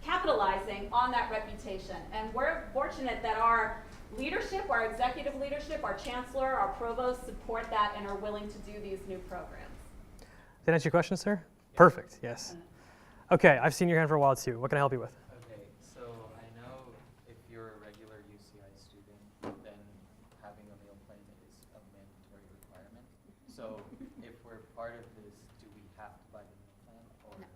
capitalizing on that reputation. And we're fortunate that our leadership, our executive leadership, our chancellor, our provost support that and are willing to do these new programs. Did that answer your question, sir? Yeah. Perfect, yes. Okay, I've seen your hand for a while too. What can I help you with? Okay, so I know if you're a regular UCI student, then having a meal plan is a mandatory requirement. So if we're part of this, do we have to buy the meal plan? Or? No.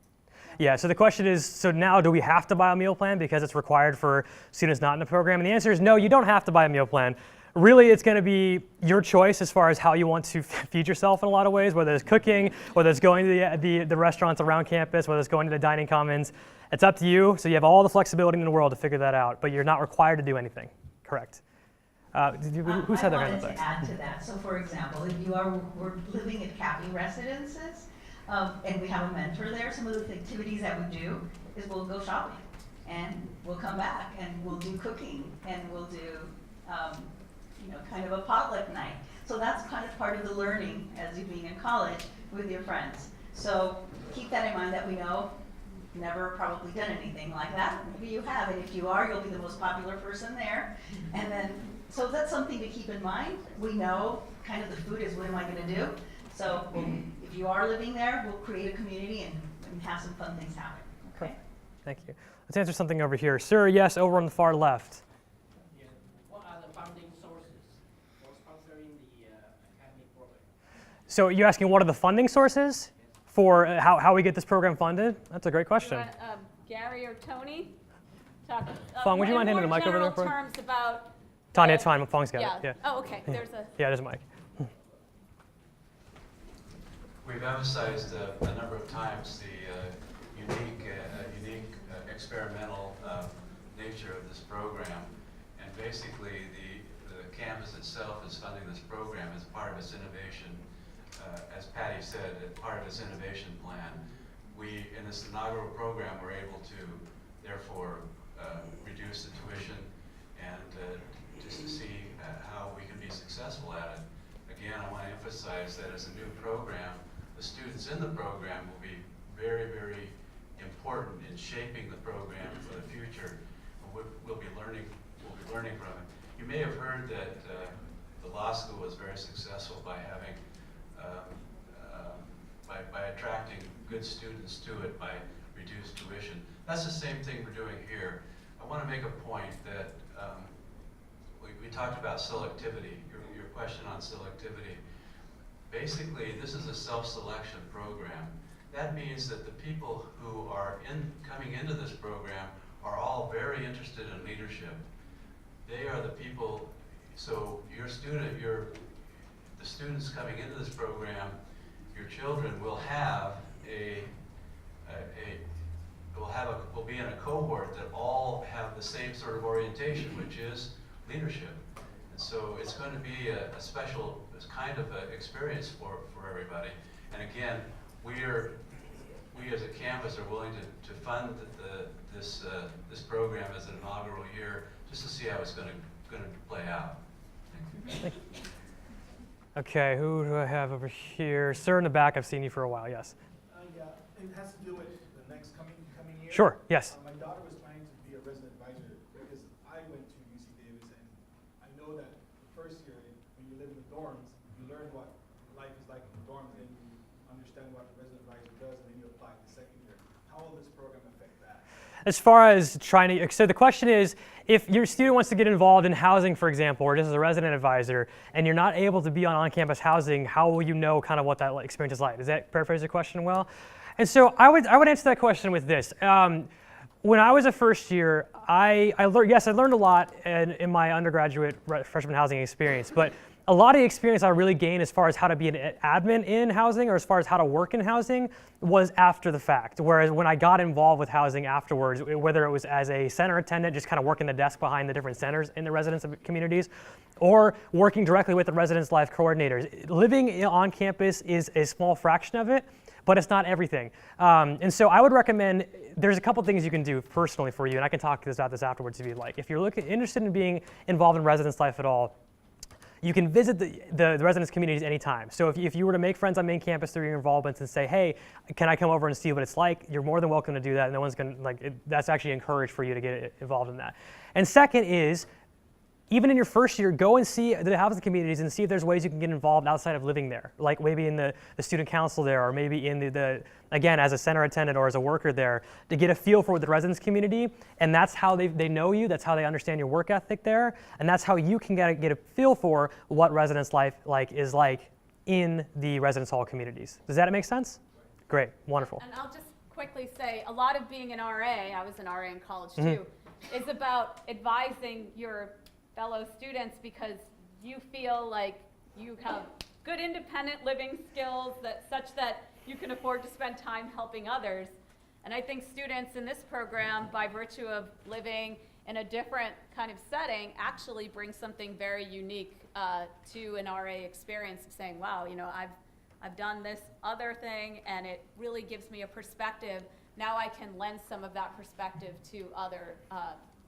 Yeah, so the question is, so now do we have to buy a meal plan because it's required for students not in the program? And the answer is no, you don't have to buy a meal plan. Really, it's going to be your choice as far as how you want to feed yourself in a lot of ways, whether it's cooking, whether it's going to the restaurants around campus, whether it's going to the dining commons. It's up to you, so you have all the flexibility in the world to figure that out, but you're not required to do anything. Correct. Who's had their hand up there? I wanted to add to that. So for example, if we're living at Cappy residences, and we have a mentor there, some of the activities that we do is we'll go shopping, and we'll come back, and we'll do cooking, and we'll do kind of a potluck night. So that's kind of part of the learning as you being in college with your friends. So keep that in mind that we know never probably done anything like that. Maybe you have, and if you are, you'll be the most popular person there. And then, so that's something to keep in mind. We know kind of the food is what am I going to do. So if you are living there, we'll create a community and have some fun things happen. Okay. Thank you. Let's answer something over here. Sir, yes, over on the far left. Yeah. What are the funding sources for sponsoring the academy program? So you're asking what are the funding sources for how we get this program funded? That's a great question. You want, Gary or Tony? Talk, Fong, would you mind in handing the more mic over there? general terms about Tanya, it's fine. Fong's got yeah. it. Yeah. Oh, okay. There's a. Yeah, there's a mic. We've emphasized a number of times the unique experimental nature of this program, and basically the campus itself is funding this program as part of its innovation. As Patty said, as part of its innovation plan, we in this inaugural program were able to therefore reduce the tuition and just to see how we can be successful at it. Again, I want to emphasize that as a new program, the students in the program will be very, very important in shaping the program for the future. We'll be learning from it. You may have heard that the law school was very successful by having, by attracting good students to it by reduced tuition. That's the same thing we're doing here. I want to make a point that we talked about selectivity, your question on selectivity. Basically, this is a self-selection program. That means that the people who are coming into this program are all very interested in leadership. They are the people, so the students coming into this program, your children will have will be in a cohort that all have the same sort of orientation, which is leadership. And so it's going to be a special kind of experience for everybody. And again, we as a campus are willing to fund this program as an inaugural year just to see how it's going to play out. Okay, who do I have over here? Sir in the back, I've seen you for a while, yes. Yeah, it has to do with the next coming year. Sure, yes. My daughter was trying to be a resident advisor because I went to UC Davis, and I know that the first year, when you live in the dorms, you learn what life is like in the dorms, and you understand what the resident advisor does, and then you apply the second year. How will this program affect that? As far as trying to, so the question is, if your student wants to get involved in housing, for example, or just as a resident advisor, and you're not able to be on campus housing, how will you know kind of what that experience is like? Does that paraphrase the question well? And so I would answer that question with this. When I was a first year, I learned a lot in my undergraduate freshman housing experience, but a lot of the experience I really gained as far as how to be an admin in housing or as far as how to work in housing was after the fact. Whereas when I got involved with housing afterwards, whether it was as a center attendant, just kind of working the desk behind the different centers in the residence communities, or working directly with the residence life coordinators, living on campus is a small fraction of it, but it's not everything. And so I would recommend, there's a couple things you can do personally for you, and I can talk about this afterwards if you'd like. If you're interested in being involved in residence life at all, you can visit the residence communities anytime. So if you were to make friends on main campus through your involvements and say, hey, can I come over and see what it's like? You're more than welcome to do that. No one's going to, that's actually encouraged for you to get involved in that. And second is, even in your first year, go and see the housing communities and see if there's ways you can get involved outside of living there, like maybe in the student council there, or maybe in again, as a center attendant or as a worker there, to get a feel for the residence community. And that's how they know you, that's how they understand your work ethic there, and that's how you can get a feel for what residence life is like in the residence hall communities. Does that make sense? Great, wonderful. And I'll just quickly say, a lot of being an RA, I was an RA in college too, is about advising your fellow students because you feel like you have good independent living skills such that you can afford to spend time helping others. And I think students in this program, by virtue of living in a different kind of setting, actually bring something very unique to an RA experience, saying, wow, I've done this other thing and it really gives me a perspective. Now I can lend some of that perspective to other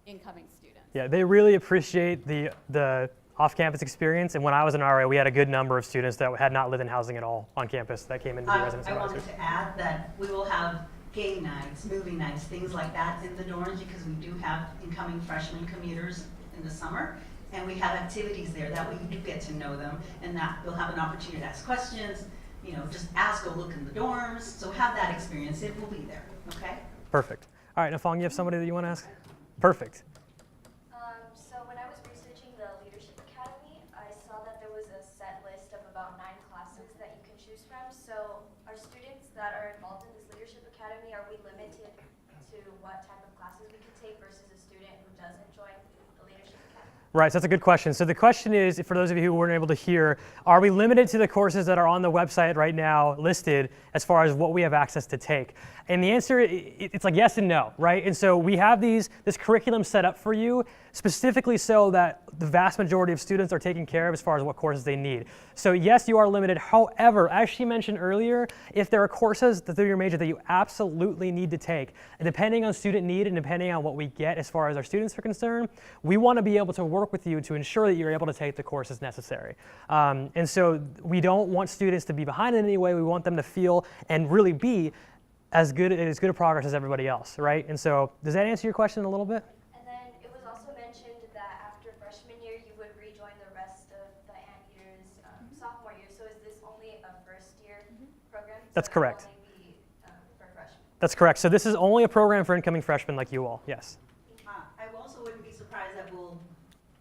incoming students. Yeah, they really appreciate the off-campus experience, and when I was an RA, we had a good number of students that had not lived in housing at all on campus that came into the residence I advisors. wanted to add that we will have game nights, movie nights, things like that in the dorms because we do have incoming freshman commuters in the summer, and we have activities there. That way you do get to know them, and that you'll have an opportunity to ask questions, you know, just ask, go look in the dorms. So have that experience. It will be there, okay? Perfect. All right, Nafong, you have somebody that you want to ask? Perfect. So when I was researching the Leadership Academy, I saw that there was a set list of about 9 classes that you can choose from. So are students that are involved in this Leadership Academy, are we limited to what type of classes we can take versus a student who doesn't join the Leadership Academy? Right, so that's a good question. So the question is, for those of you who weren't able to hear, are we limited to the courses that are on the website right now listed as far as what we have access to take? And the answer, it's like yes and no, right? And so we have this curriculum set up for you specifically so that the vast majority of students are taken care of as far as what courses they need. So yes, you are limited. However, as she mentioned earlier, if there are courses through your major that you absolutely need to take, and depending on student need and depending on what we get as far as our students are concerned, we want to be able to work with you to ensure that you're able to take the courses necessary. And so we don't want students to be behind in any way. We want them to feel and really be as good a progress as everybody else, right? And so does that answer your question a little bit? And then it was also mentioned that after freshman year, you would rejoin the rest of the Anteater's sophomore year. So is this only a first year program? That's correct. So it will only be for freshmen? That's correct. So this is only a program for incoming freshmen like you all, yes. I also wouldn't be surprised that we'll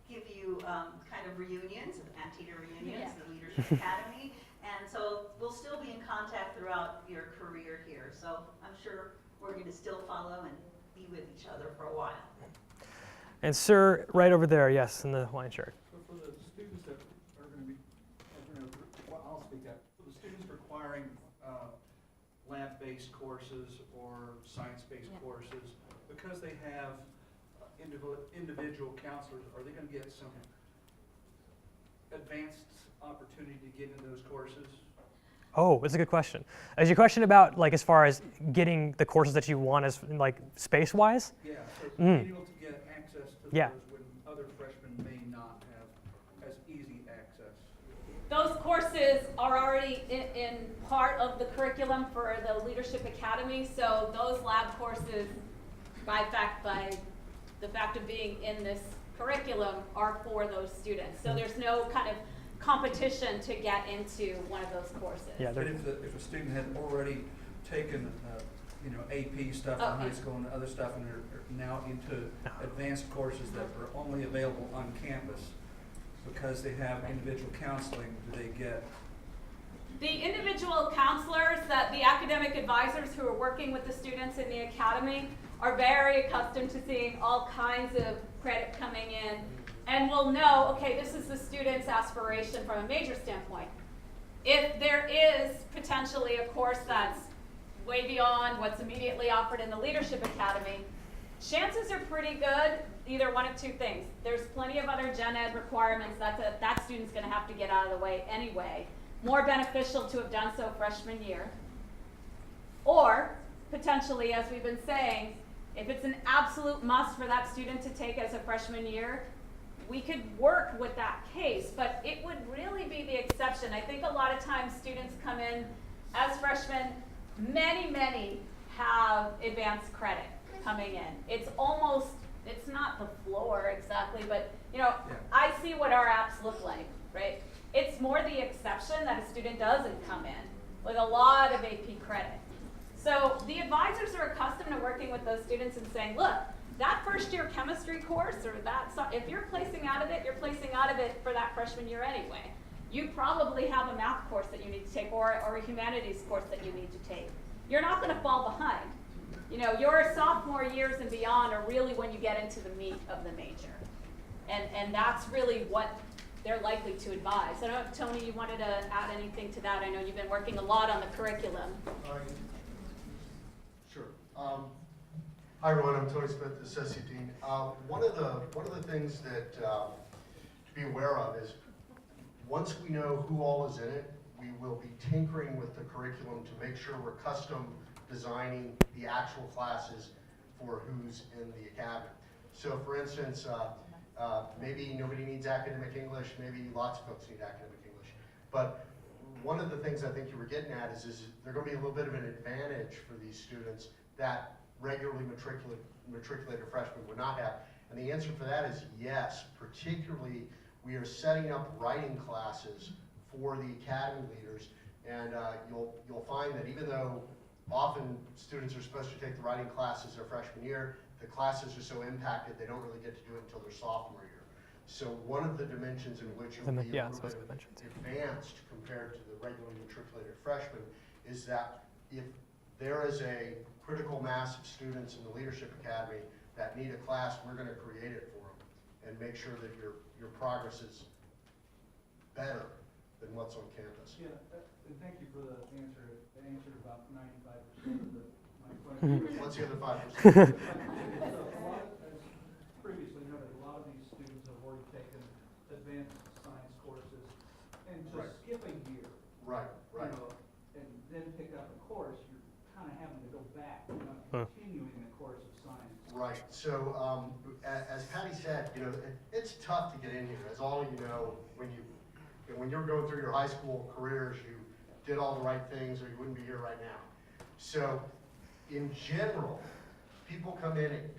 give you kind of reunions, Anteater reunions, the Leadership Academy. And so we'll still be in contact throughout your career here. So I'm sure we're going to still follow and be with each other for a while. And sir, right over there, yes, in the wine shirt. So for the students that are going to be, well, I'll speak that. For the students requiring lab-based courses or science-based courses, because they have individual counselors, are they going to get some advanced opportunity to get into those courses? Oh, that's a good question. Is your question about like as far as getting the courses that you want as like space-wise? Yeah, so being able to get access to Yeah. those when other freshmen may not have as easy access. Those courses are already in part of the curriculum for the Leadership Academy, so those lab courses, by the fact of being in this curriculum, are for those students. So there's no kind of competition to get into one of those courses. Yeah, but if a student had already taken AP stuff in high school and other stuff, and they're now into advanced courses that are only available on campus because they have individual counseling, do they get? The individual counselors, the academic advisors who are working with the students in the academy are very accustomed to seeing all kinds of credit coming in, and will know, okay, this is the student's aspiration from a major standpoint. If there is potentially a course that's way beyond what's immediately offered in the Leadership Academy, chances are pretty good, either one of two things. There's plenty of other gen ed requirements that student's gonna have to get out of the way anyway. More beneficial to have done so freshman year. Or, potentially, as we've been saying, if it's an absolute must for that student to take as a freshman year, we could work with that case, but it would really be the exception. I think a lot of times students come in as freshmen, many have advanced credit coming in. It's not the floor exactly, but I see what our apps look like, right? It's more the exception that a student doesn't come in with a lot of AP credit. So the advisors are accustomed to working with those students and saying, look, that first year chemistry course, or if you're placing out of it, you're placing out of it for that freshman year anyway. You probably have a math course that you need to take or a humanities course that you need to take. You're not going to fall behind. Your sophomore years and beyond are really when you get into the meat of the major. And that's really what they're likely to advise. I don't know if, Tony, you wanted to add anything to that. I know you've been working a lot on the curriculum. Sure. Hi everyone, I'm Tony Smith, Associate Dean. One of the things that to be aware of is once we know who all is in it, we will be tinkering with the curriculum to make sure we're custom designing the actual classes for who's in the academy. So for instance, Maybe nobody needs academic English, maybe lots of folks need academic English. But one of the things I think you were getting at is there's going to be a little bit of an advantage for these students that regularly matriculated freshmen would not have. And the answer for that is yes. Particularly, we are setting up writing classes for the academy leaders, and you'll find that even though often students are supposed to take the writing classes their freshman year, the classes are so impacted they don't really get to do it until their sophomore year. So one of the dimensions in which you'll be a little bit advanced compared to the regularly matriculated freshman is that if there is a critical mass of students in the Leadership Academy that need a class, we're going to create it for them and make sure that your progress is better than what's on campus. Yeah, and thank you for the answer. It answered about 95% of my question. What's the other 5%? As previously noted, a lot of these students have already taken advanced science courses, and to skip a year, right. You know, and then pick up a course, you're kind of having to go back, you're not continuing the course of science. Right. So as Patty said, you know, it's tough to get in here. As all of you know, when you're going through your high school careers, you did all the right things, or you wouldn't be here right now. So in general, people come in at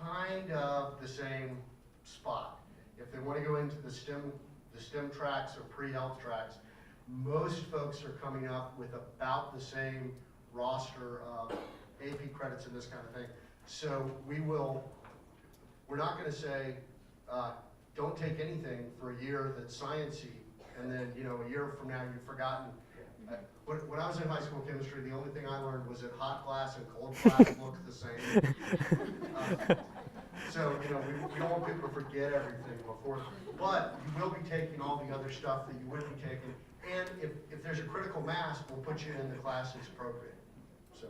kind of the same spot. If they want to go into the STEM tracks or pre-health tracks, most folks are coming up with about the same roster of AP credits and this kind of thing. So we're not going to say, don't take anything for a year that's sciencey, and then, you know, a year from now you've forgotten. When I was in high school chemistry, the only thing I learned was that hot glass and cold glass look the same. So, you know, we don't want people to forget everything before, but you will be taking all the other stuff that you would be taking, and if there's a critical mass, we'll put you in the class that's appropriate. So.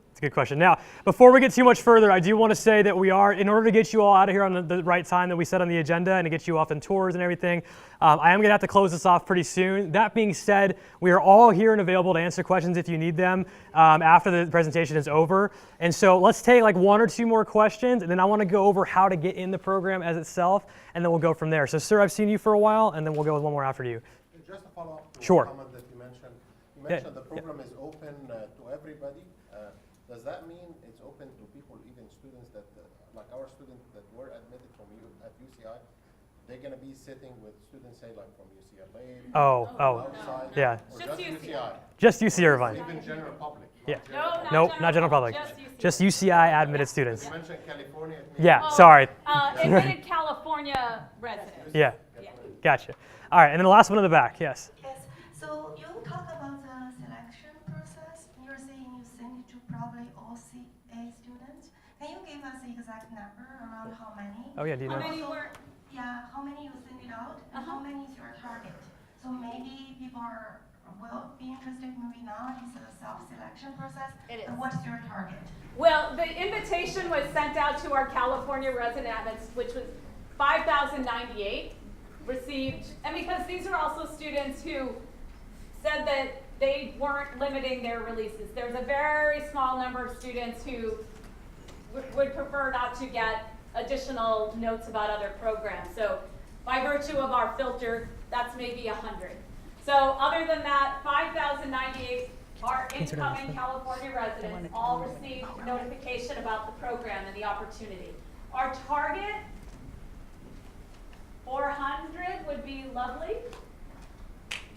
It's a good question. Now, before we get too much further, I do want to say that we are, in order to get you all out of here on the right time that we set on the agenda and to get you off in tours and everything, I am going to have to close this off pretty soon. That being said, we are all here and available to answer questions if you need them after the presentation is over. And so let's take like one or two more questions, and then I want to go over how to get in the program as itself, and then we'll go from there. So, sir, I've seen you for a while, and then we'll go with one more after you. Just to follow up to Sure. the comment that you mentioned. You mentioned the program is open to everybody. Does that mean it's open to people, even students that, like our students that were admitted from at UCI, they're going to be sitting with students, say, like from UCLA, outside, yeah. or just UCI? Just UC Irvine. Even general public? Yeah. Nope, not general public. Just UCI admitted students. You mentioned California. Yeah, sorry. Admitted California residents. Yeah, gotcha. All right, and then the last one in the back, yes. Yes, so you talk about the selection process. You're saying you send it to probably all CA students. Can you give us the exact number around how many? Oh yeah, do you know? How many were? Yeah, how many you send it out, and how many is your target? So maybe people will be interested, maybe not. It's a self-selection process. It is. And what's your target? Well, the invitation was sent out to our California residents, which was 5,098 received. And because these are also students who said that they weren't limiting their releases. There's a very small number of students who would prefer not to get additional notes about other programs. So by virtue of our filter, that's maybe 100. So other than that, 5,098 are incoming California residents, all received notification about the program and the opportunity. Our target, 400 would be lovely.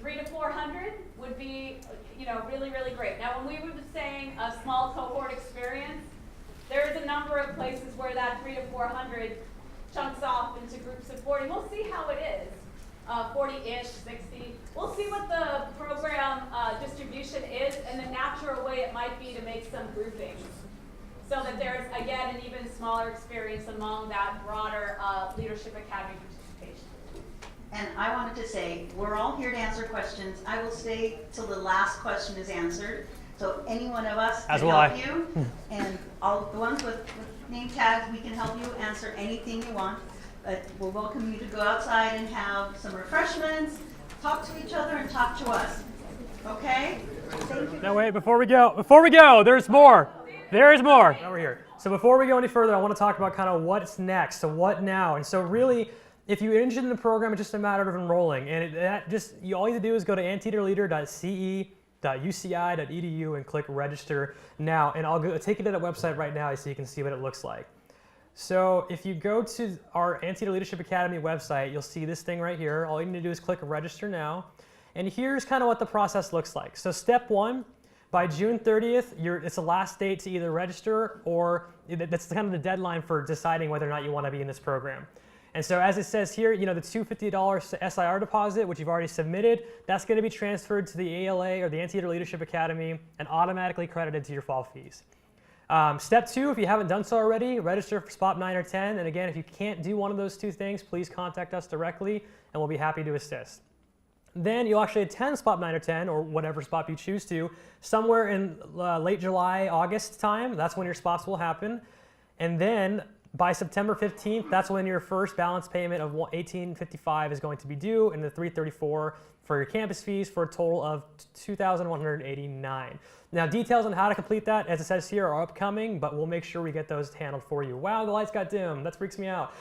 300 to 400 would be, you know, really, really great. Now, when we were saying a small cohort experience, there is a number of places where that 300 to 400 chunks off into groups of 40. We'll see how it is, 40-ish, 60. We'll see what the program distribution is and the natural way it might be to make some groupings, so that there's, again, an even smaller experience among that broader Leadership Academy participation. And I wanted to say, we're all here to answer questions. I will stay till the last question is answered. So any one of us can help you. And all the ones with name tags, we can help you answer anything you want. But we'll welcome you to go outside and have some refreshments, talk to each other, and talk to us. Okay? Thank you. No, wait, before we go, there's more. There is more over here. So before we go any further, I want to talk about kind of what's next. So what now? And so really, if you're interested in the program, it's just a matter of enrolling. And all you have to do is go to anteaterleader.ce.uci.edu and click register now. And I'll take you to that website right now so you can see what it looks like. So if you go to our Anteater Leadership Academy website, you'll see this thing right here. All you need to do is click register now. And here's kind of what the process looks like. So step one, by June 30th, it's the last date to either register, or that's kind of the deadline for deciding whether or not you want to be in this program. And so as it says here, the $250 SIR deposit, which you've already submitted, that's going to be transferred to the ALA or the Anteater Leadership Academy and automatically credited to your fall fees. Step two, if you haven't done so already, register for spot 9 or 10. And again, if you can't do one of those two things, please contact us directly and we'll be happy to assist. Then you'll actually attend spot 9 or 10, or whatever spot you choose to, somewhere in late July, August time. That's when your spots will happen. And then by September 15th, that's when your first balance payment of $1,855 is going to be due, and the $334 for your campus fees, for a total of $2,189. Now, details on how to complete that, as it says here, are upcoming, but we'll make sure we get those handled for you. Wow, the lights got dim. That freaks me out.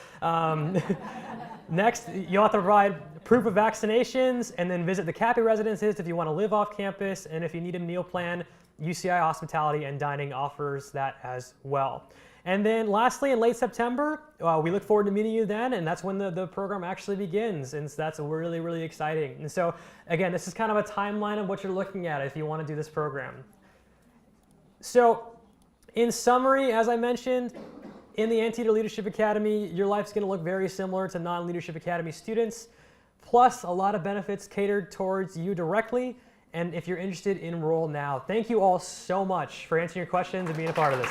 Next, you'll have to provide proof of vaccinations, and then visit the CAPI residences if you want to live off campus, and if you need a meal plan, UCI Hospitality and Dining offers that as well. And then lastly, in late September, we look forward to meeting you then, and that's when the program actually begins, and so that's really, really exciting. And so again, this is kind of a timeline of what you're looking at if you want to do this program. So in summary, as I mentioned, in the Anteater Leadership Academy, your life's going to look very similar to non-Leadership Academy students, plus a lot of benefits catered towards you directly. And if you're interested, enroll now. Thank you all so much for answering your questions and being a part of this.